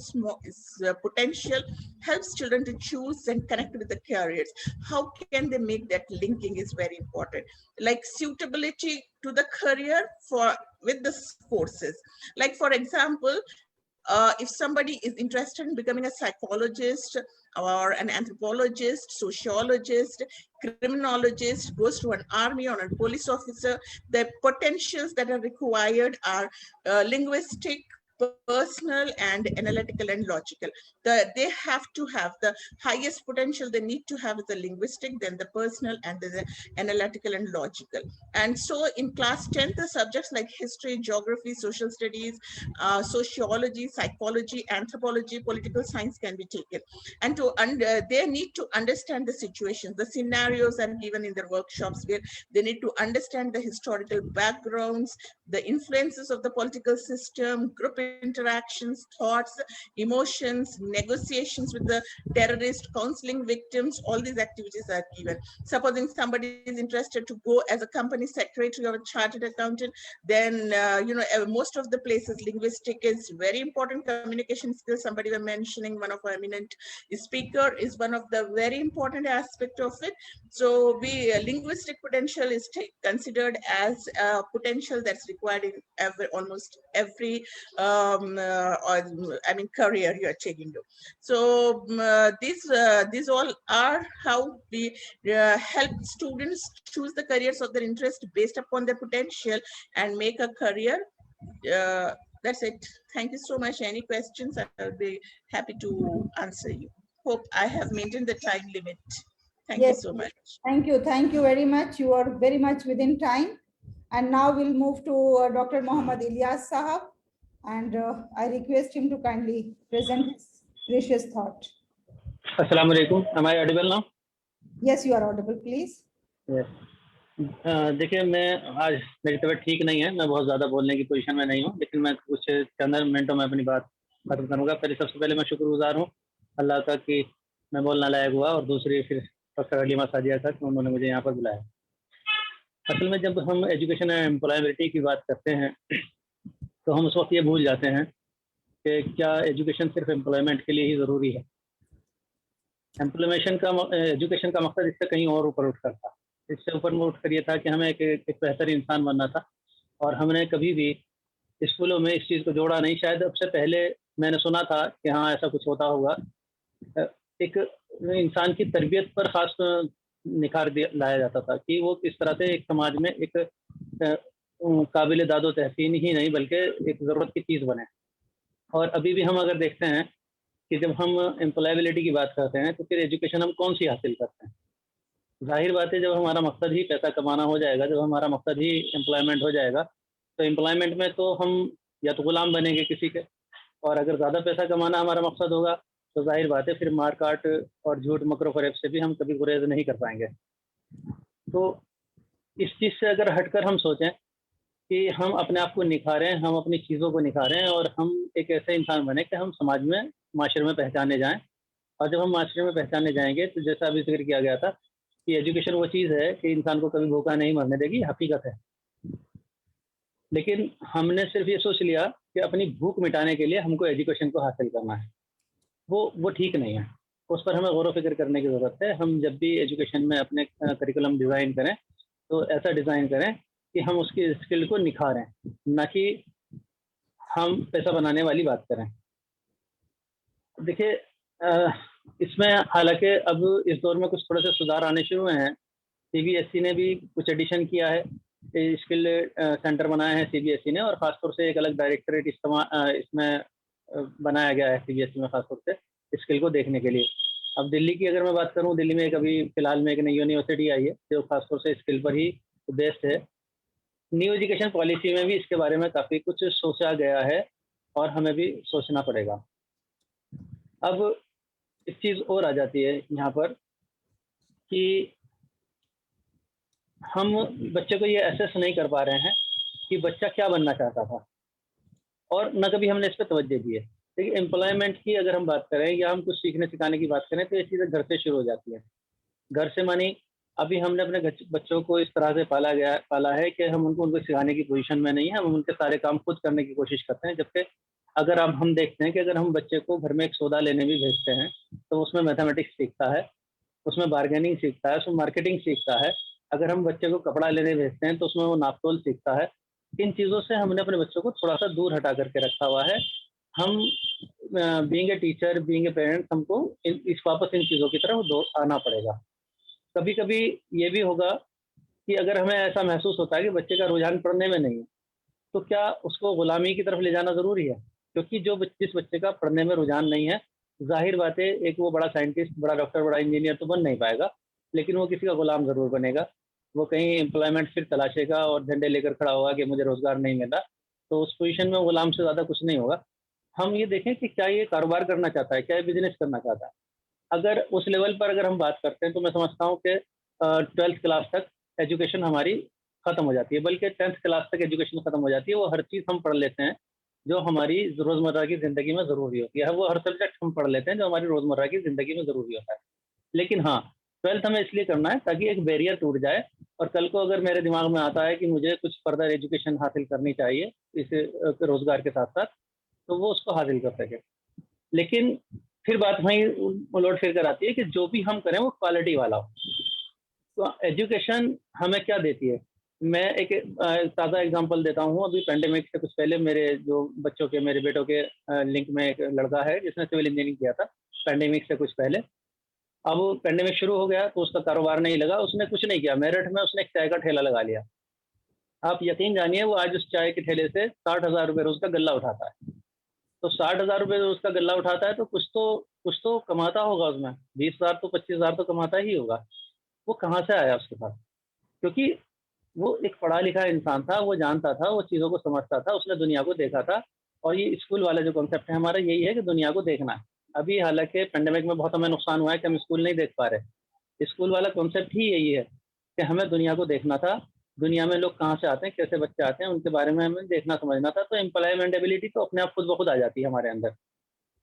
potential helps children to choose and connect with the careers. How can they make that linking is very important. Like suitability to the career with the courses. Like for example, if somebody is interested in becoming a psychologist or an anthropologist, sociologist, criminologist, goes to an army or a police officer, the potentials that are required are linguistic, personal, and analytical and logical. They have to have the highest potential they need to have is the linguistic, then the personal, and the analytical and logical. And so in class 10, the subjects like history, geography, social studies, sociology, psychology, anthropology, political science can be taken. And they need to understand the situations, the scenarios are given in their workshops, where they need to understand the historical backgrounds, the influences of the political system, group interactions, thoughts, emotions, negotiations with the terrorist, counseling victims, all these activities are given. Supposing somebody is interested to go as a company secretary or a chartered accountant, then most of the places linguistic is very important. Communication skills, somebody were mentioning, one of our eminent speaker, is one of the very important aspect of it. So linguistic potential is considered as a potential that's required in almost every career you are taking to. So these all are how we help students choose the careers of their interest based upon their potential and make a career. That's it. Thank you so much. Any questions? I'll be happy to answer you. Hope I have maintained the time limit. Thank you so much. Thank you. Thank you very much. You are very much within time. And now we'll move to Dr. Mohammad Ilyas Sahab. And I request him to kindly present his precious thought. Assalamu alaikum. Am I audible now? Yes, you are audible, please. Yes. देखिए, मैं आज मेरी तबीयत ठीक नहीं है, मैं बहुत ज़्यादा बोलने की पोजीशन में नहीं हूँ, लेकिन मैं कुछ चंद मिनटों में अपनी बात खत्म करूँगा। सबसे पहले मैं शुक्रगुजार हूँ अल्लाह का कि मैं बोलना लायक हुआ, और दूसरी फिर डॉक्टर हलीमा सादिया का कि उन्होंने मुझे यहाँ पर बुलाया। असल में जब हम एजुकेशन एंड एम्प्लॉयबिलिटी की बात करते हैं तो हम उस वक्त ये भूल जाते हैं कि क्या एजुकेशन सिर्फ एम्प्लॉयमेंट के लिए ही ज़रूरी है। एजुकेशन का मकसद इससे कहीं और ऊपर उठ कर था। इससे ऊपर उठ कर ये था कि हमें एक बेहतर इंसान बनना था, और हमने कभी भी स्कूलों में इस चीज़ को जोड़ा नहीं। शायद अब से पहले मैंने सुना था कि हाँ ऐसा कुछ होता होगा। एक इंसान की तरबियत पर खास निखार लाया जाता था कि वो किस तरह से एक समाज में एक काबिल दादो तहसीन ही नहीं बल्कि एक ज़रूरत की चीज़ बने। और अभी भी हम अगर देखते हैं कि जब हम एम्प्लॉयबिलिटी की बात करते हैं तो फिर एजुकेशन हम कौन सी हासिल करते हैं। जाहिर बात है, जब हमारा मकसद ही पैसा कमाना हो जाएगा, जब हमारा मकसद ही एम्प्लॉयमेंट हो जाएगा, तो एम्प्लॉयमेंट में तो हम या तो गुलाम बनेंगे किसी के, और अगर ज़्यादा पैसा कमाना हमारा मकसद होगा तो जाहिर बात है फिर मार काट और झूठ मकरो फरेब से भी हम कभी गुरेज नहीं कर पाएंगे। तो इस चीज़ से अगर हटकर हम सोचें कि हम अपने आप को निखारें, हम अपनी चीज़ों को निखारें, और हम एक ऐसे इंसान बने कि हम समाज में, माशरे में पहचाने जाएं। और जब हम माशरे में पहचाने जाएंगे तो जैसा अभी जिक्र किया गया था कि एजुकेशन वो चीज़ है कि इंसान को कभी भूखा नहीं मरने देगी, हकीकत है। लेकिन हमने सिर्फ ये सोच लिया कि अपनी भूख मिटाने के लिए हमको एजुकेशन को हासिल करना है। वो ठीक नहीं है, उस पर हमें गौर व फिक्र करने की ज़रूरत है। हम जब भी एजुकेशन में अपने करिकुलम डिज़ाइन करें तो ऐसा डिज़ाइन करें कि हम उसकी स्किल को निखारें, ना कि हम पैसा बनाने वाली बात करें। देखिए, इसमें हालांकि अब इस दौर में कुछ थोड़े से सुधार आने शुरू हुए हैं। सीबीएसई ने भी कुछ एडिशन किया है, स्किल सेंटर बनाए हैं सीबीएसई ने, और ख़ासतौर से एक अलग डायरेक्टरेट इसमें बनाया गया है सीबीएसई में, ख़ासतौर से स्किल को देखने के लिए। अब दिल्ली की अगर मैं बात करूं, दिल्ली में एक अभी फ़िलहाल में एक नई यूनिवर्सिटी आई है जो ख़ासतौर से स्किल पर ही बेस्ड है। न्यू एजुकेशन पॉलिसी में भी इसके बारे में काफ़ी कुछ सोचा गया है, और हमें भी सोचना पड़ेगा। अब एक चीज़ और आ जाती है यहाँ पर कि हम बच्चे को ये एसेस नहीं कर पा रहे हैं कि बच्चा क्या बनना चाहता था, और न कभी हमने इस पर तवज्जो दी है। देखिए, एम्प्लॉयमेंट की अगर हम बात करें या हम कुछ सीखने सिखाने की बात करें तो ये चीज़ें घर से शुरू हो जाती है। घर से मानी अभी हमने अपने बच्चों को इस तरह से पाला है कि हम उनको सिखाने की पोजीशन में नहीं है, हम उनके सारे काम खुद करने की कोशिश करते हैं। जबकि अगर अब हम देखते हैं कि अगर हम बच्चे को घर में एक सौदा लेने भी भेजते हैं तो उसमें मैथमेटिक्स सीखता है, उसमें बार्गेनिंग सीखता है, उसमें मार्केटिंग सीखता है। अगर हम बच्चे को कपड़ा लेने भेजते हैं तो उसमें वो नापतोल सीखता है। इन चीज़ों से हमने अपने बच्चों को थोड़ा सा दूर हटा करके रखा हुआ है। हम being a teacher, being a parent, हमको वापस इन चीज़ों की तरफ आना पड़ेगा। कभी कभी ये भी होगा कि अगर हमें ऐसा महसूस होता है कि बच्चे का रुझान पढ़ने में नहीं है, तो क्या उसको गुलामी की तरफ ले जाना ज़रूरी है? क्योंकि जिस बच्चे का पढ़ने में रुझान नहीं है, जाहिर बात है एक वो बड़ा साइंटिस्ट, बड़ा डॉक्टर, बड़ा इंजीनियर तो बन नहीं पाएगा, लेकिन वो किसी का गुलाम ज़रूर बनेगा। वो कहीं एम्प्लॉयमेंट फिर तलाशेगा और झंडे लेकर खड़ा होगा कि मुझे रोज़गार नहीं मिला, तो उस पोजीशन में गुलाम से ज़्यादा कुछ नहीं होगा। हम ये देखें कि क्या ये कारोबार करना चाहता है, क्या ये बिजनेस करना चाहता है। अगर उस लेवल पर अगर हम बात करते हैं तो मैं समझता हूँ कि 12th क्लास तक एजुकेशन हमारी ख़त्म हो जाती है, बल्कि 10th क्लास तक एजुकेशन ख़त्म हो जाती है। वो हर चीज़ हम पढ़ लेते हैं, जो हमारी रोजमर्रा की जिंदगी में जरूरी होती है। वो हर सब्जेक्ट हम पढ़ लेते हैं जो हमारी रोजमर्रा की जिंदगी में जरूरी होता है, लेकिन हाँ 12th हमें इसलिए करना है ताकि एक बैरियर टूट जाए, और कल को अगर मेरे दिमाग में आता है कि मुझे कुछ फर्दर एजुकेशन हासिल करनी चाहिए इस रोजगार के साथ साथ, तो वो उसको हासिल कर सके। लेकिन फिर बात वहीं उलट फिर कर आती है कि जो भी हम करें वो क्वालिटी वाला हो। तो एजुकेशन हमें क्या देती है? मैं एक ताज़ा एग्जांपल देता हूँ। अभी पेंडेमिक से कुछ पहले मेरे जो बच्चों के, मेरे बेटों के लिंक में एक लड़का है जिसने सिविल इंजीनियरिंग किया था पेंडेमिक से कुछ पहले। अब पेंडेमिक शुरू हो गया तो उसका कारोबार नहीं लगा, उसने कुछ नहीं किया, मेरठ में उसने एक चाय का ठेला लगा लिया। आप यकीन जानिए वो आज उस चाय के ठेले से 60,000 रुपये रोज का गल्ला उठाता है। तो 60,000 रुपये रोज का गल्ला उठाता है तो कुछ तो कमाता होगा उसमें, 20,000 तो 25,000 तो कमाता ही होगा। वो कहाँ से आया उसके पास? क्योंकि वो एक पढ़ा लिखा इंसान था, वो जानता था, वो चीज़ों को समझता था, उसने दुनिया को देखा था। और ये स्कूल वाला जो कॉन्सेप्ट है हमारा यही है कि दुनिया को देखना है। अभी हालांकि पेंडेमिक में बहुत हमें नुकसान हुआ है कि हम स्कूल नहीं देख पा रहे। स्कूल वाला कॉन्सेप्ट ही यही है कि हमें दुनिया को देखना था, दुनिया में लोग कहाँ से आते हैं, कैसे बच्चे आते हैं, उनके बारे में हमें देखना समझना था। तो एम्प्लॉयमेंट एबिलिटी तो अपने आप खुद ब खुद आ जाती है हमारे अंदर।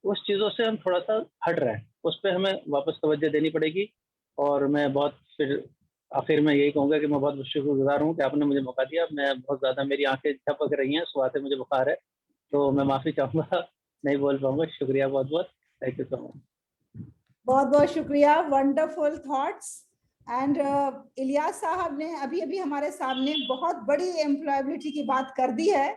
उस चीज़ों से हम थोड़ा सा हट रहे हैं, उस पर हमें वापस तवज्जो देनी पड़ेगी। और मैं बहुत फिर आखिर में यही कहूँगा कि मैं बहुत शुक्रगुजार हूँ कि आपने मुझे मौका दिया। मैं बहुत ज़्यादा, मेरी आंखें झपक रही हैं, सुबह से मुझे बुखार है, तो मैं माफ़ी चाहूँगा, नहीं बोल पाऊँगा। शुक्रिया बहुत बहुत, थैंक यू सो मच। बहुत बहुत शुक्रिया, वंडरफुल थॉट्स। एंड इलियास साहब ने अभी अभी हमारे सामने बहुत बड़ी एम्प्लॉयबिलिटी की बात कर दी है।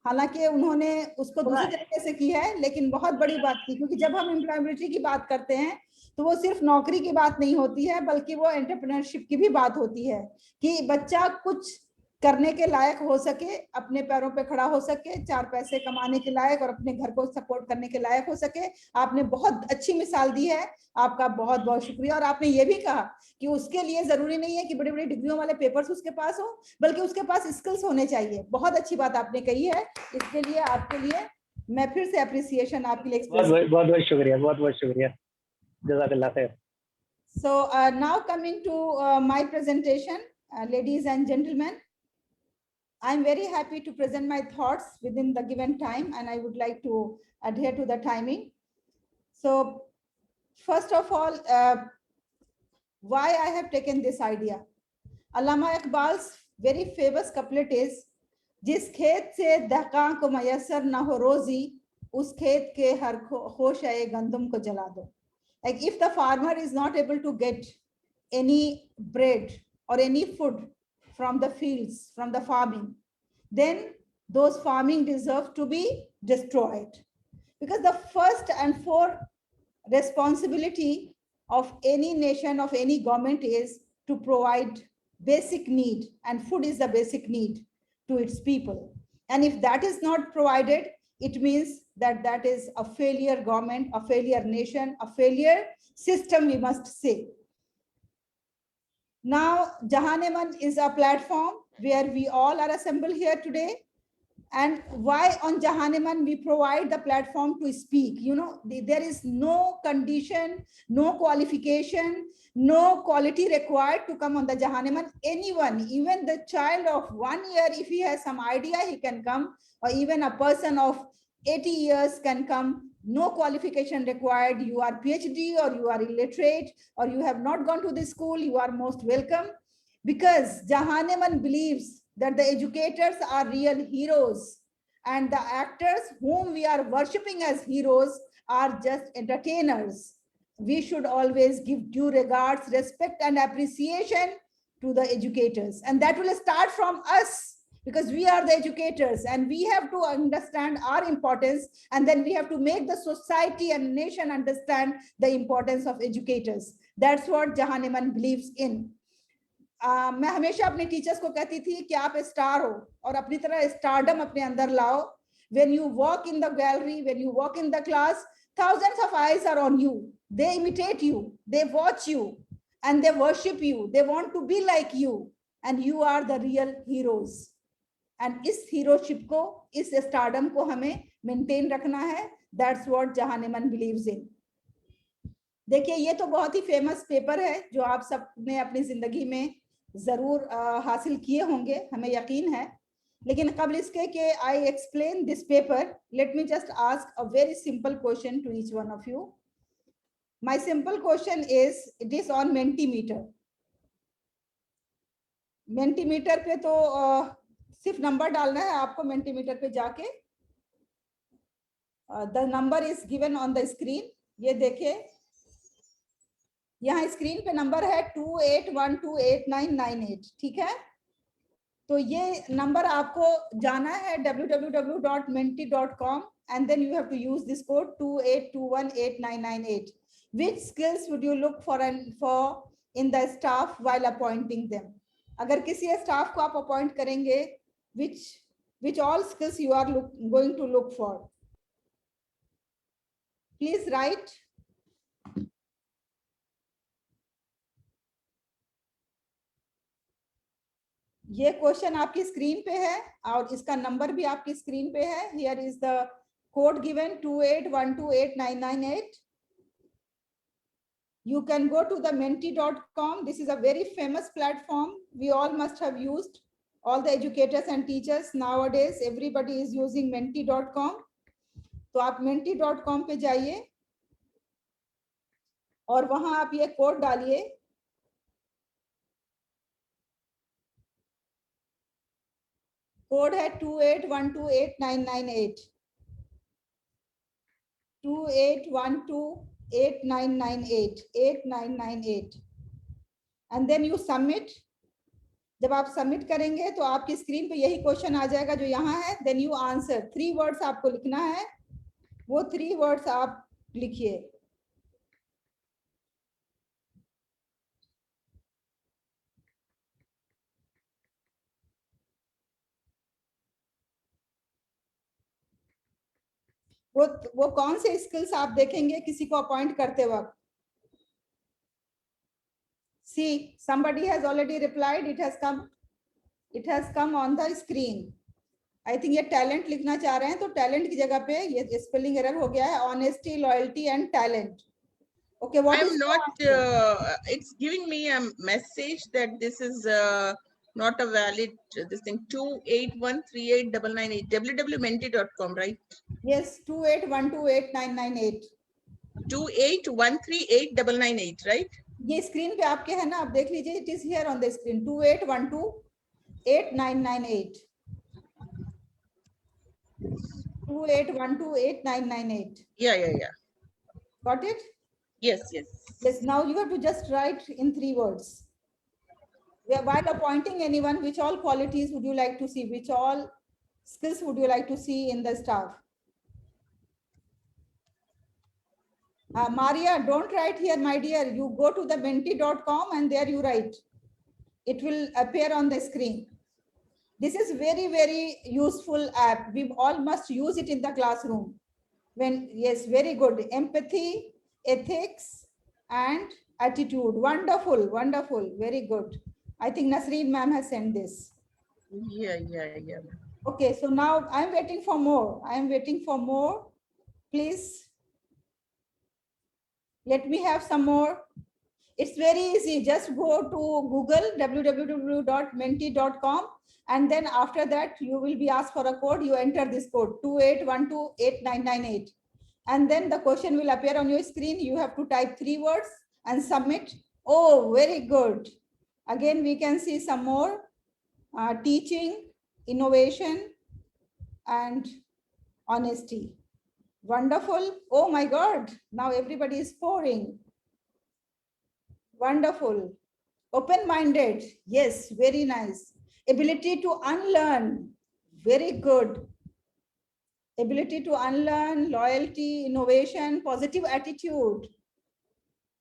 हालांकि उन्होंने उसको दूसरे तरीके से की है, लेकिन बहुत बड़ी बात की, क्योंकि जब हम एम्प्लॉयबिलिटी की बात करते हैं तो वो सिर्फ नौकरी की बात नहीं होती है, बल्कि वो एंटरप्रेन्योरशिप की भी बात होती है कि बच्चा कुछ करने के लायक हो सके, अपने पैरों पे खड़ा हो सके, 4 पैसे कमाने के लायक और अपने घर को सपोर्ट करने के लायक हो सके। आपने बहुत अच्छी मिसाल दी है, आपका बहुत बहुत शुक्रिया। और आपने ये भी कहा कि उसके लिए जरूरी नहीं है कि बड़ी बड़ी डिग्रियों वाले पेपर्स उसके पास हो, बल्कि उसके पास स्किल्स होने चाहिए। बहुत अच्छी बात आपने कही है, इसके लिए आपके लिए मैं फिर से अप्रिसिएशन आपके लिए एक्सप्रेस। बहुत बहुत शुक्रिया, बहुत बहुत शुक्रिया, जज़ाकल्लाह खैर। So now coming to my presentation, ladies and gentlemen, I'm very happy to present my thoughts within the given time, and I would like to adhere to the timing. So first of all, why I have taken this idea. Allama Iqbal's very famous couplet is, जिस खेत से दहकां को मयसर ना हो रोजी, उस खेत के हर होश आए गंदम को जला दो. Like if the farmer is not able to get any bread or any food from the fields, from the farming, then those farming deserve to be destroyed. Because the first and foremost responsibility of any nation, of any government, is to provide basic need, and food is the basic need to its people. And if that is not provided, it means that that is a failure government, a failure nation, a failure system, we must say. Now, Jahan-e-Man is a platform where we all are assembled here today. And why on Jahan-e-Man we provide the platform to speak? You know, there is no condition, no qualification, no quality required to come on the Jahan-e-Man. Anyone, even the child of 1 year, if he has some idea, he can come, or even a person of 80 years can come. No qualification required. You are PhD or you are illiterate or you have not gone to the school, you are most welcome, because Jahan-e-Man believes that the educators are real heroes and the actors whom we are worshipping as heroes are just entertainers. We should always give due regards, respect, and appreciation to the educators. And that will start from us, because we are the educators and we have to understand our importance, and then we have to make the society and nation understand the importance of educators. That's what Jahan-e-Man believes in. मैं हमेशा अपने teachers को कहती थी कि आप star हो और अपनी तरह स्टारडम अपने अंदर लाओ. When you walk in the gallery, when you walk in the class, thousands of eyes are on you. They imitate you, they watch you, and they worship you. They want to be like you, and you are the real heroes. And इस heroship को, इस stardom को हमें maintain रखना है. That's what Jahan-e-Man believes in. देखिए, ये तो बहुत ही फेमस पेपर है जो आप सब ने अपनी जिंदगी में जरूर हासिल किए होंगे, हमें यकीन है. लेकिन कबल इसके कि I explain this paper, let me just ask a very simple question to each one of you. My simple question is, it is on Mentimeter. Mentimeter पे तो सिर्फ नंबर डालना है आपको. मेंटीमीटर पे जाके the number is given on the screen. ये देखिए, यहाँ स्क्रीन पे नंबर है 28128998. ठीक है, तो ये नंबर आपको जाना है www.menti.com and then you have to use this code 28218998. Which skills would you look for in the staff while appointing them? अगर किसी स्टाफ को आप अपॉइंट करेंगे, which all skills you are going to look for? Please write. ये question आपकी screen पे है और इसका नंबर भी आपकी स्क्रीन पे है. Here is the code given 28128998. You can go to the menti.com. This is a very famous platform. We all must have used. All the educators and teachers nowadays, everybody is using menti.com. तो आप menti.com पे जाइए और वहां आप ये code डालिए. Code है 28128998. 28128998. And then you submit. जब आप सबमिट करेंगे तो आपकी स्क्रीन पे यही क्वेश्चन आ जाएगा जो यहाँ है. Then you answer. 3 वर्ड्स आपको लिखना है. वो 3 वर्ड्स आप लिखिए. वो कौन से स्किल्स आप देखेंगे किसी को अपॉइंट करते वक्त? See, somebody has already replied. It has come on the screen. I think ये टैलेंट लिखना चाह रहे हैं, तो टैलेंट की जगह पे ये स्पेलिंग एरर हो गया है. Honesty, loyalty and talent. Okay, what I'm is not, it's giving me a message that this is not a valid, this thing, 28138998, www.menti.com, right? Yes, 28128998. 28138998, right? ये स्क्रीन पे आपके है ना, आप देख लीजिए. It is here on the screen 28128998. 28128998. Yeah. Got it? Yes. Yes, now you have to just write in 3 words. While appointing anyone, which all qualities would you like to see? Which all skills would you like to see in the staff? Maria, don't write here, my dear. You go to the menti.com and there you write. It will appear on the screen. This is very, very useful app. We all must use it in the classroom. Yes, very good. Empathy, ethics, and attitude. Wonderful. Very good. I think Nasreen ma'am has sent this. Yeah. Okay, so now I'm waiting for more. Please let me have some more. It's very easy. Just go to Google, www.menti.com, and then after that you will be asked for a code. You enter this code 28128998, and then the question will appear on your screen. You have to type 3 words and submit. Oh, very good. Again, we can see some more. Teaching, innovation, and honesty. Wonderful. Oh my God, now everybody is pouring. Wonderful. Open-minded. Yes, very nice. Ability to unlearn. Very good. Ability to unlearn, loyalty, innovation, positive attitude,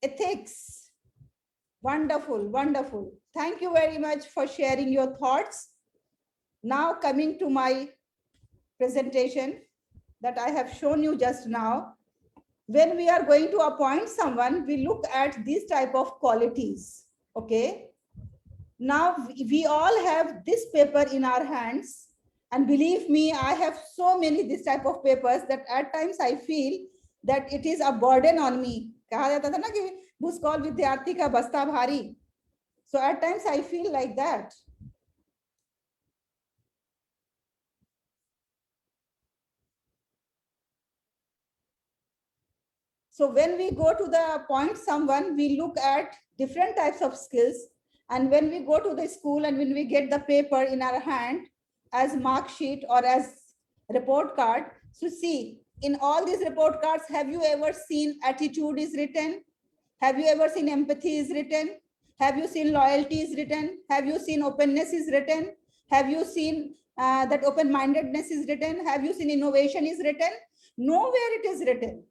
ethics. Wonderful. Thank you very much for sharing your thoughts. Now coming to my presentation that I have shown you just now. When we are going to appoint someone, we look at these type of qualities. Okay. Now we all have this paper in our hands, and believe me, I have so many this type of papers that at times I feel that it is a burden on me. कहा जाता था ना कि भूस्कौल विद्यार्थी का बस्ता भारी. So at times I feel like that. So when we go to the appoint someone, we look at different types of skills. And when we go to the school and when we get the paper in our hand as mark sheet or as report card, so see, in all these report cards, have you ever seen attitude is written? Have you ever seen empathy is written? Have you seen loyalty is written? Have you seen openness is written? Have you seen that open-mindedness is written? Have you seen innovation is written? Nowhere it is written.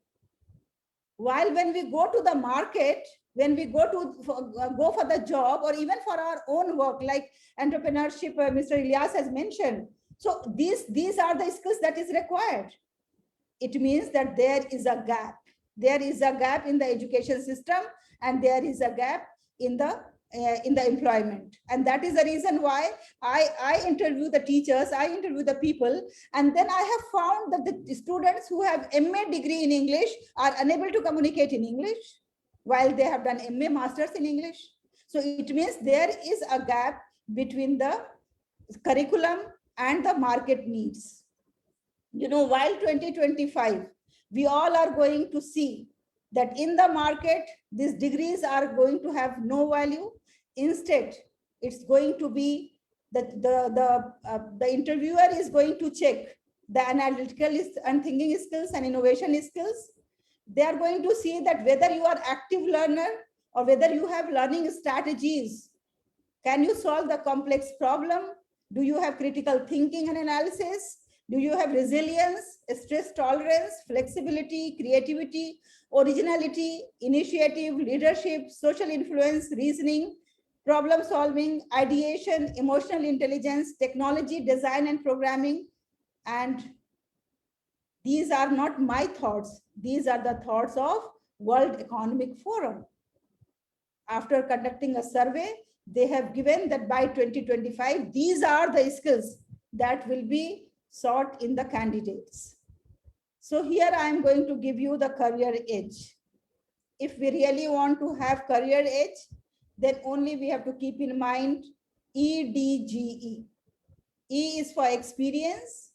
While when we go to the market, when we go for the job or even for our own work, like entrepreneurship, Mr. Ilyas has mentioned. So these are the skills that is required. It means that there is a gap. There is a gap in the education system and there is a gap in the employment. And that is the reason why I interview the teachers, I interview the people, and then I have found that the students who have MA degree in English are unable to communicate in English while they have done MA masters in English. So it means there is a gap between the curriculum and the market needs. You know, while 2025, we all are going to see that in the market, these degrees are going to have no value. Instead, it's going to be that the interviewer is going to check the analytical and thinking skills and innovation skills. They are going to see that whether you are active learner or whether you have learning strategies. Can you solve the complex problem? Do you have critical thinking and analysis? Do you have resilience, stress tolerance, flexibility, creativity, originality, initiative, leadership, social influence, reasoning, problem solving, ideation, emotional intelligence, technology, design and programming? And these are not my thoughts. These are the thoughts of World Economic Forum. After conducting a survey, they have given that by 2025, these are the skills that will be sought in the candidates. So here I am going to give you the career edge. If we really want to have career edge, then only we have to keep in mind EDGE. E is for experience,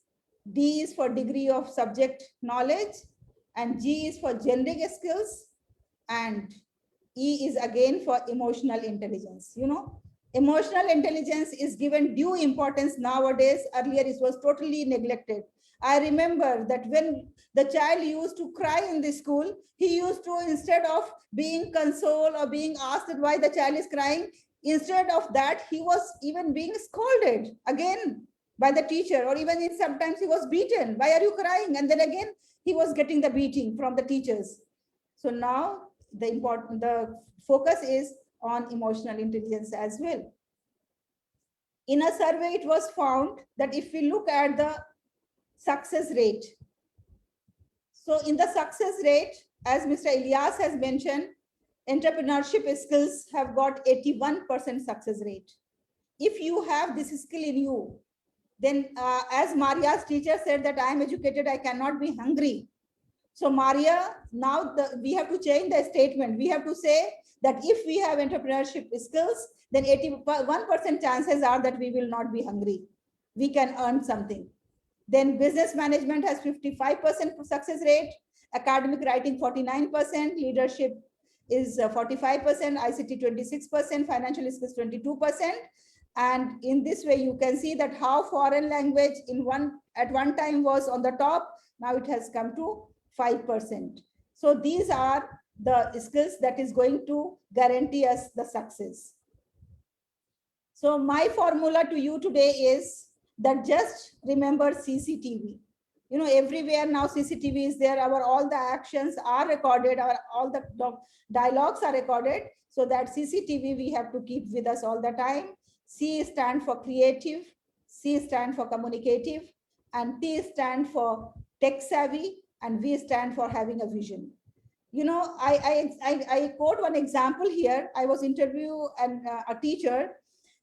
D is for degree of subject knowledge, and G is for generic skills, and E is again for emotional intelligence. You know, emotional intelligence is given due importance nowadays. Earlier, it was totally neglected. I remember that when the child used to cry in the school, he used to, instead of being consoled or being asked why the child is crying, instead of that, he was even being scolded again by the teacher, or even sometimes he was beaten. Why are you crying? And then again, he was getting the beating from the teachers. So now the focus is on emotional intelligence as well. In a survey, it was found that if we look at the success rate, so in the success rate, as Mr. Ilyas has mentioned, entrepreneurship skills have got 81% success rate. If you have this skill in you, then as Maria's teacher said that I am educated, I cannot be hungry. So Maria, now we have to change the statement. We have to say that if we have entrepreneurship skills, then 81% chances are that we will not be hungry. We can earn something. Then business management has 55% success rate, academic writing 49%, leadership is 45%, ICT 26%, financial skills 22%. And in this way, you can see that how foreign language at one time was on the top. Now it has come to 5%. So these are the skills that is going to guarantee us the success. So my formula to you today is that just remember CCTV. You know, everywhere now CCTV is there. All the actions are recorded. All the dialogues are recorded. So that CCTV we have to keep with us all the time. C stand for creative, C stand for communicative, and T stand for tech savvy, and V stand for having a vision. You know, I quote one example here. I was interviewing a teacher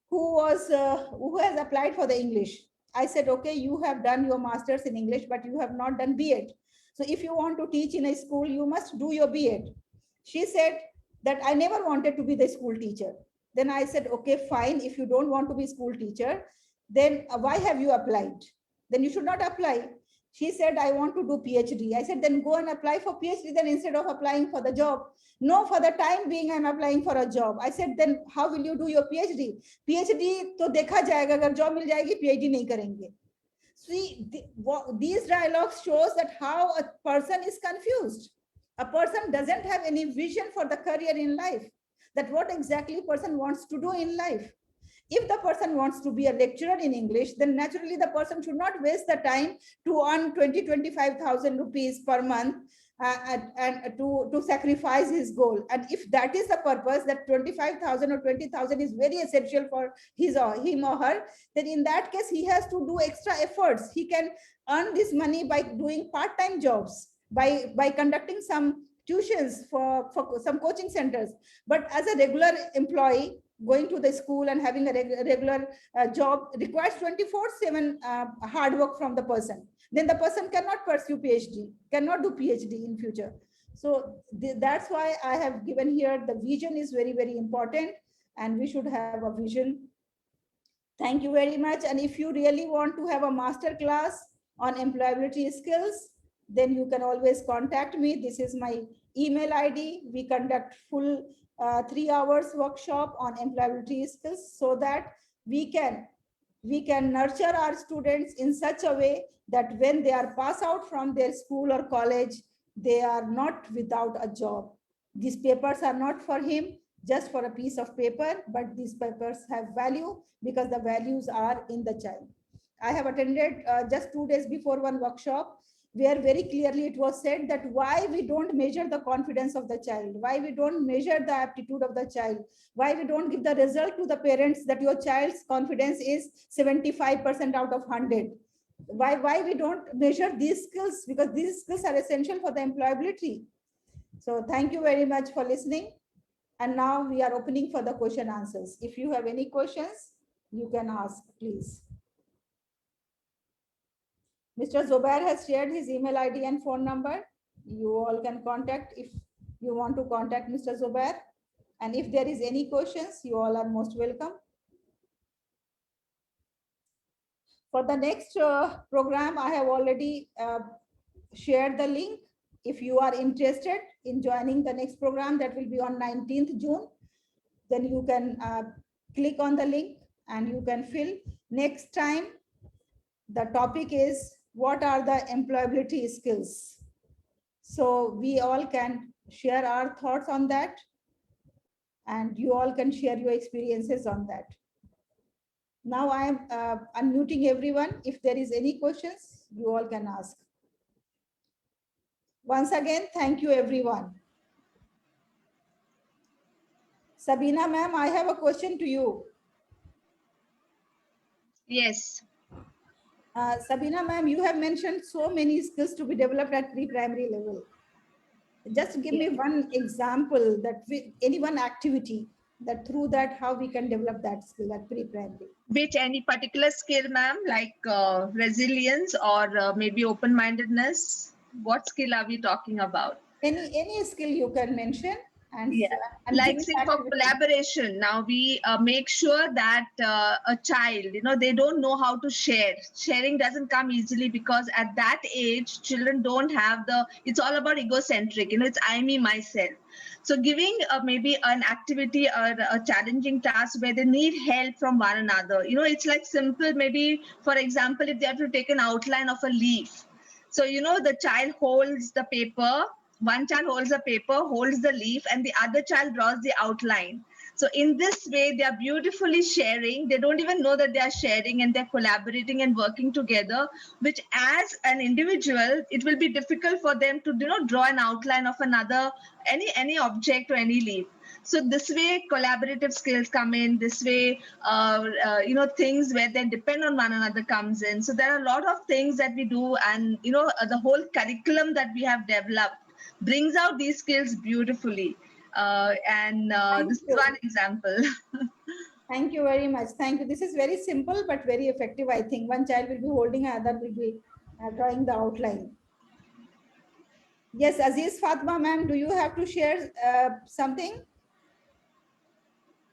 who has applied for the English. I said, okay, you have done your master's in English, but you have not done B.Ed. So if you want to teach in a school, you must do your B.Ed. She said that I never wanted to be the school teacher. Then I said, okay, fine. If you don't want to be school teacher, then why have you applied? Then you should not apply. She said, I want to do PhD. I said, then go and apply for PhD then instead of applying for the job. No, for the time being, I'm applying for a job. I said, then how will you do your PhD? PhD to dekha jayega, agar job mil jayegi, PhD nahi karenge. See, these dialogues shows that how a person is confused. A person doesn't have any vision for the career in life, that what exactly person wants to do in life. If the person wants to be a lecturer in English, then naturally the person should not waste the time to earn 25,000 rupees per month and to sacrifice his goal. And if that is the purpose, that 25,000 or 20,000 is very essential for him or her, then in that case, he has to do extra efforts. He can earn this money by doing part-time jobs, by conducting some tuitions for some coaching centers. But as a regular employee, going to the school and having a regular job requires 24/7 hard work from the person. Then the person cannot pursue PhD, cannot do PhD in future. So that's why I have given here the vision is very, very important, and we should have a vision. Thank you very much. And if you really want to have a master class on employability skills, then you can always contact me. This is my email ID. We conduct full 3 hours workshop on employability skills so that we can nurture our students in such a way that when they are pass out from their school or college, they are not without a job. These papers are not for him just for a piece of paper, but these papers have value because the values are in the child. I have attended just 2 days before one workshop where very clearly it was said that why we don't measure the confidence of the child, why we don't measure the aptitude of the child, why we don't give the result to the parents that your child's confidence is 75% out of 100. Why we don't measure these skills, because these skills are essential for the employability. So thank you very much for listening. And now we are opening for the question answers. If you have any questions, you can ask, please. Mr. Zubair has shared his email ID and phone number. You all can contact if you want to contact Mr. Zubair. And if there is any questions, you all are most welcome. For the next program, I have already shared the link. If you are interested in joining the next program, that will be on 19th June, then you can click on the link and you can fill. Next time, the topic is what are the employability skills? So we all can share our thoughts on that, and you all can share your experiences on that. Now I am unmuting everyone. If there is any questions, you all can ask. Once again, thank you everyone. Sabina ma'am, I have a question to you. Yes. Sabina ma'am, you have mentioned so many skills to be developed at pre-primary level. Just give me one example, that any one activity that through that how we can develop that skill at pre-primary. Which any particular skill, ma'am, like resilience or maybe open-mindedness? What skill are we talking about? Any skill you can mention. And like say for collaboration, now we make sure that a child, they don't know how to share. Sharing doesn't come easily because at that age, children don't have it's all about egocentric, it's I, me, myself. So giving maybe an activity or a challenging task where they need help from one another, it's like simple, maybe for example, if they have to take an outline of a leaf. So, the child holds the paper, one child holds the paper, holds the leaf, and the other child draws the outline. So in this way, they are beautifully sharing. They don't even know that they are sharing, and they're collaborating and working together, which as an individual, it will be difficult for them to, draw an outline of another, any object or any leaf. So this way, collaborative skills come in. This way, things where they depend on one another comes in. So there are a lot of things that we do, and the whole curriculum that we have developed brings out these skills beautifully. This is one example. Thank you very much. Thank you. This is very simple but very effective. I think one child will be holding, another will be drawing the outline. Yes, Aziz Fatma ma'am, do you have to share something?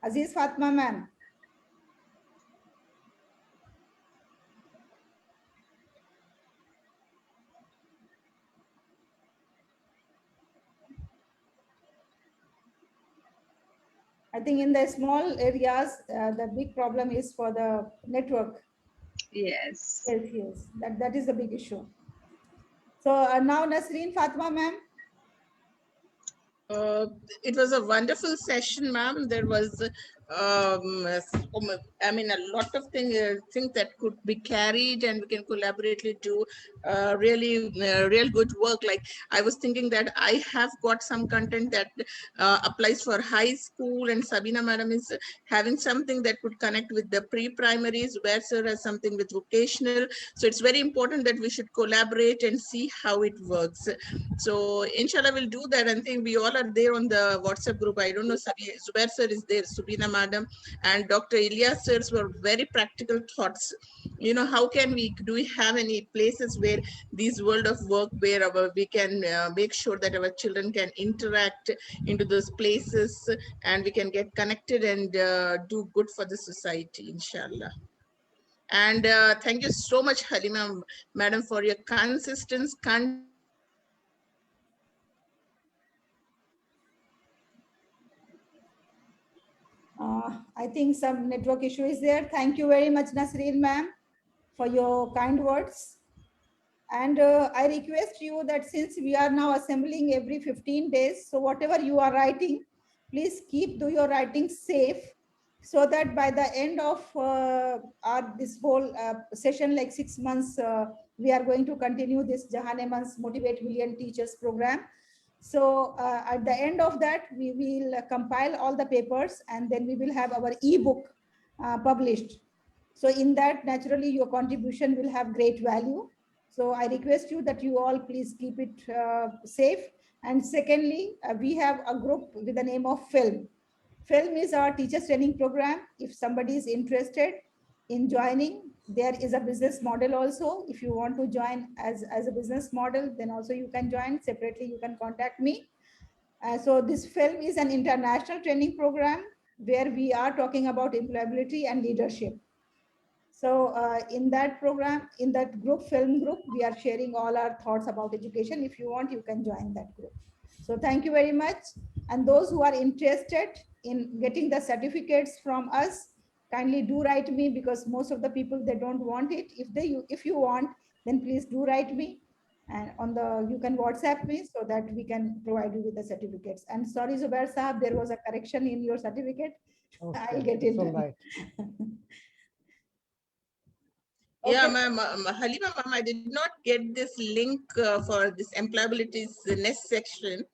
Aziz Fatma ma'am. I think in the small areas, the big problem is for the network. Yes. Yes, that is the big issue. So now Nasreen Fatma ma'am. It was a wonderful session, ma'am. There was, I mean, a lot of things that could be carried, and we can collaboratively do real good work. Like I was thinking that I have got some content that applies for high school, and Sabina madam is having something that could connect with the pre-primaries, where sir has something with vocational. So it's very important that we should collaborate and see how it works. So inshallah we'll do that, and think we all are there on the WhatsApp group. I don't know, Zubair sir is there, Subina madam, and Dr. Ilyas sirs were very practical thoughts. You know, how can do we have any places where these world of work, where we can make sure that our children can interact into those places, and we can get connected and do good for the society, inshallah. And thank you so much, Halima madam, for your consistent I think some network issue is there. Thank you very much, Nasreen ma'am, for your kind words. And I request you that since we are now assembling every 15 days, so whatever you are writing, please keep your writing safe, so that by the end of this whole session, like 6 months, we are going to continue this Jahan Eman's Motivate Million Teachers program. So at the end of that, we will compile all the papers, and then we will have our ebook published. So in that, naturally, your contribution will have great value. So I request you that you all please keep it safe. And secondly, we have a group with the name of FILM. FILM is our teachers training program. If somebody is interested in joining, there is a business model also. If you want to join as a business model, then also you can join separately. You can contact me. So this FILM is an international training program where we are talking about employability and leadership. So in that program, in that group, FILM group, we are sharing all our thoughts about education. If you want, you can join that group. So thank you very much. And those who are interested in getting the certificates from us, kindly do write me, because most of the people, they don't want it. If you want, then please do write me. And you can WhatsApp me so that we can provide you with the certificates. And sorry, Zubair Sahab, there was a correction in your certificate. Okay, I'll get it. it's all right. Yeah, Okay. ma'am, Halima ma'am, I did not get this link for this employability's next section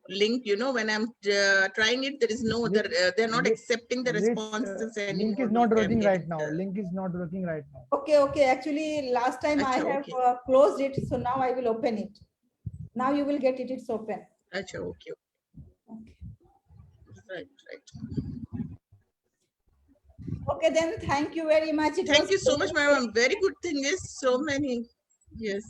link. You know, when I'm trying it, there is no other, they're not accepting the responses anymore. Link is not working right now. Link is not working right now. Okay. Actually, last time I Achha, have okay. closed it, so now I will open it. Now you will get it. It's open. Achha, okay. Okay. Right. Okay, then thank you very much. Thank you so much, ma'am. Very good thing is so many. Yes.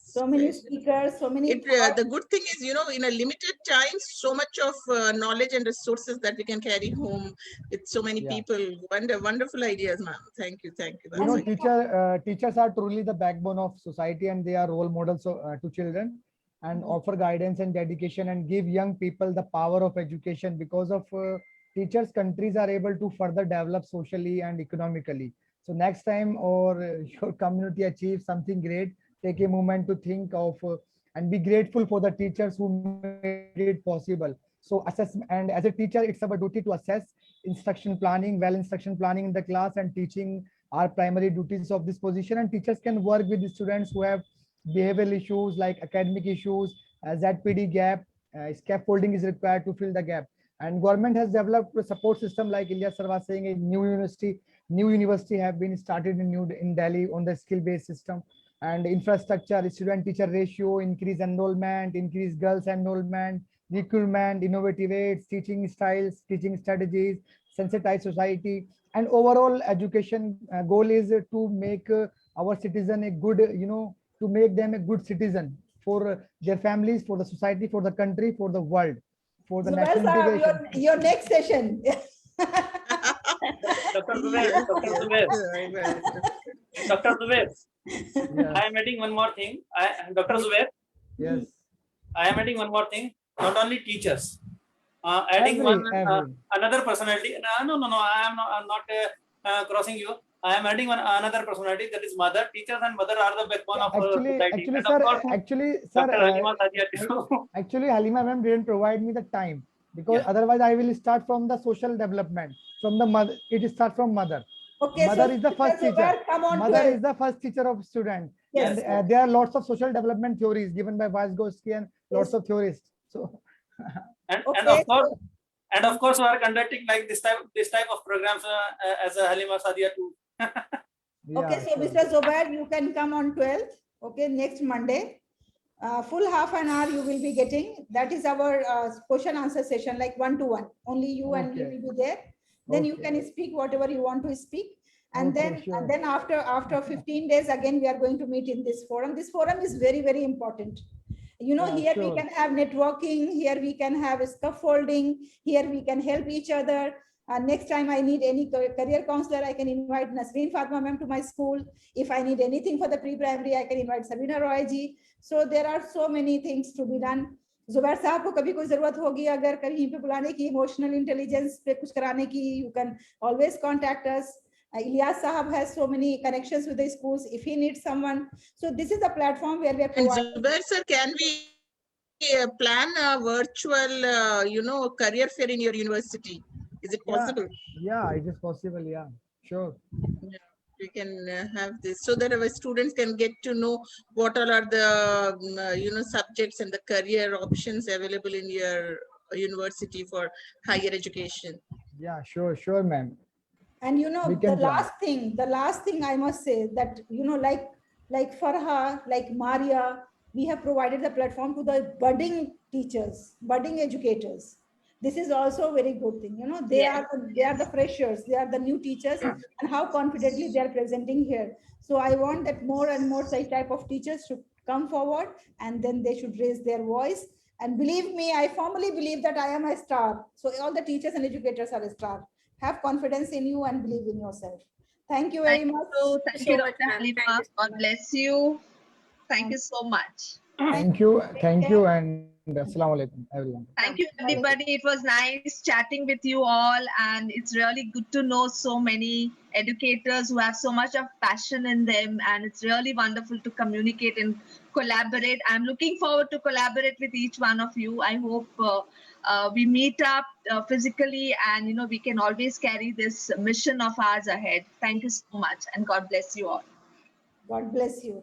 So many speakers, so many. The good thing is, you know, in a limited time, so much of knowledge and resources that we can carry home with so many people. Wonderful ideas, ma'am. Thank you. You know, teachers are truly the backbone of society, and they are role models to children, and offer guidance and dedication, and give young people the power of education. Because of teachers, countries are able to further develop socially and economically. So next time your community achieves something great, take a moment to think of and be grateful for the teachers who made it possible. So and as a teacher, it's our duty to assess instruction planning, instruction planning in the class, and teaching are primary duties of this position. And teachers can work with the students who have behavioral issues like academic issues, ZPD gap, scaffolding is required to fill the gap. And government has developed a support system, like Ilyas sir was saying. A new university have been started in Delhi on the skill-based system. And infrastructure, student-teacher ratio, increase enrollment, increase girls enrollment, recruitment, innovative aids, teaching styles, teaching strategies, sensitize society. And overall education goal is to make our citizen a good, to make them a good citizen for their families, for the society, for the country, for the world, for the national integration. Your next session. Dr. Zubair, I am adding one more thing. Dr. Zubair, yes, I am adding one more thing. Not only teachers, adding Every. another personality. No, I'm not crossing you. I am adding another personality, that is mother. Teachers and mother are the backbone of society. Actually, And sir, of course, Dr. Halima Saadia too. Actually, Halima ma'am didn't provide me the time, because Yeah. otherwise I will start from the social development, from the mother. It starts from mother. Okay, Mother so is the first Mr. teacher. Zubair, come on Mother 12. is the first teacher of student. Yes, And there are lots of social development theories given by Vygotsky and lots Yes. of theorists. So And Okay, of course, we are conducting like this type of programs as a Halima Saadia too. Okay, yeah, so sure. Mr. Zubair, you can come on 12th, okay, next Monday. Full half an hour you will be getting. That is our question answer session, like one-to-one. Only you and me Okay. will be there. Then you Okay. can speak whatever you want to speak. And Okay, sure. then after 15 days, again, we are going to meet in this forum. This forum is very, very important. You know, Yeah, here we sure. can have networking, here we can have scaffolding, here we can help each other. Next time I need any career counselor, I can invite Nasreen Fatma ma'am to my school. If I need anything for the pre-primary, I can invite Sabina Roy ji. So there are so many things to be done. Zubair साहब को कभी कोई जरूरत होगी अगर कहीं पे बुलाने की, इमोशनल इंटेलिजेंस पे कुछ कराने की, you can always contact us. Ilyas Sahab has so many connections with the schools if he needs someone. So this is a platform where we are And providing. Zubair sir, can we plan a virtual, career fair in your university? Is it possible? Yeah, it is possible. Yeah, sure. We can have this so that our students can get to know what all are the subjects and the career options available in your university for higher education. Yeah, sure, ma'am. And you know, We can plan. the last thing I must say that, you know, like Farha, like Maria, we have provided the platform to the budding teachers, budding educators. This is also a very good thing. You know, they are the freshers, they are the new teachers, and how confidently they are presenting here. So I want that more and more such type of teachers should come forward, and then they should raise their voice. And believe me, I firmly believe that I am a star. So all the teachers and educators are a star. Have confidence in you and believe in yourself. Thank you very much. Thank you, so much, Dr. ma'am. Thank Halima. you so God much. bless you. Thank you so much. Thank you, and assalamu alaikum, everyone. Thank you, everybody. It was nice chatting with you all, and it's really good to know so many educators who have so much of passion in them, and it's really wonderful to communicate and collaborate. I'm looking forward to collaborate with each one of you. I hope we meet up physically, and we can always carry this mission of ours ahead. Thank you so much, and God bless you all. God bless you.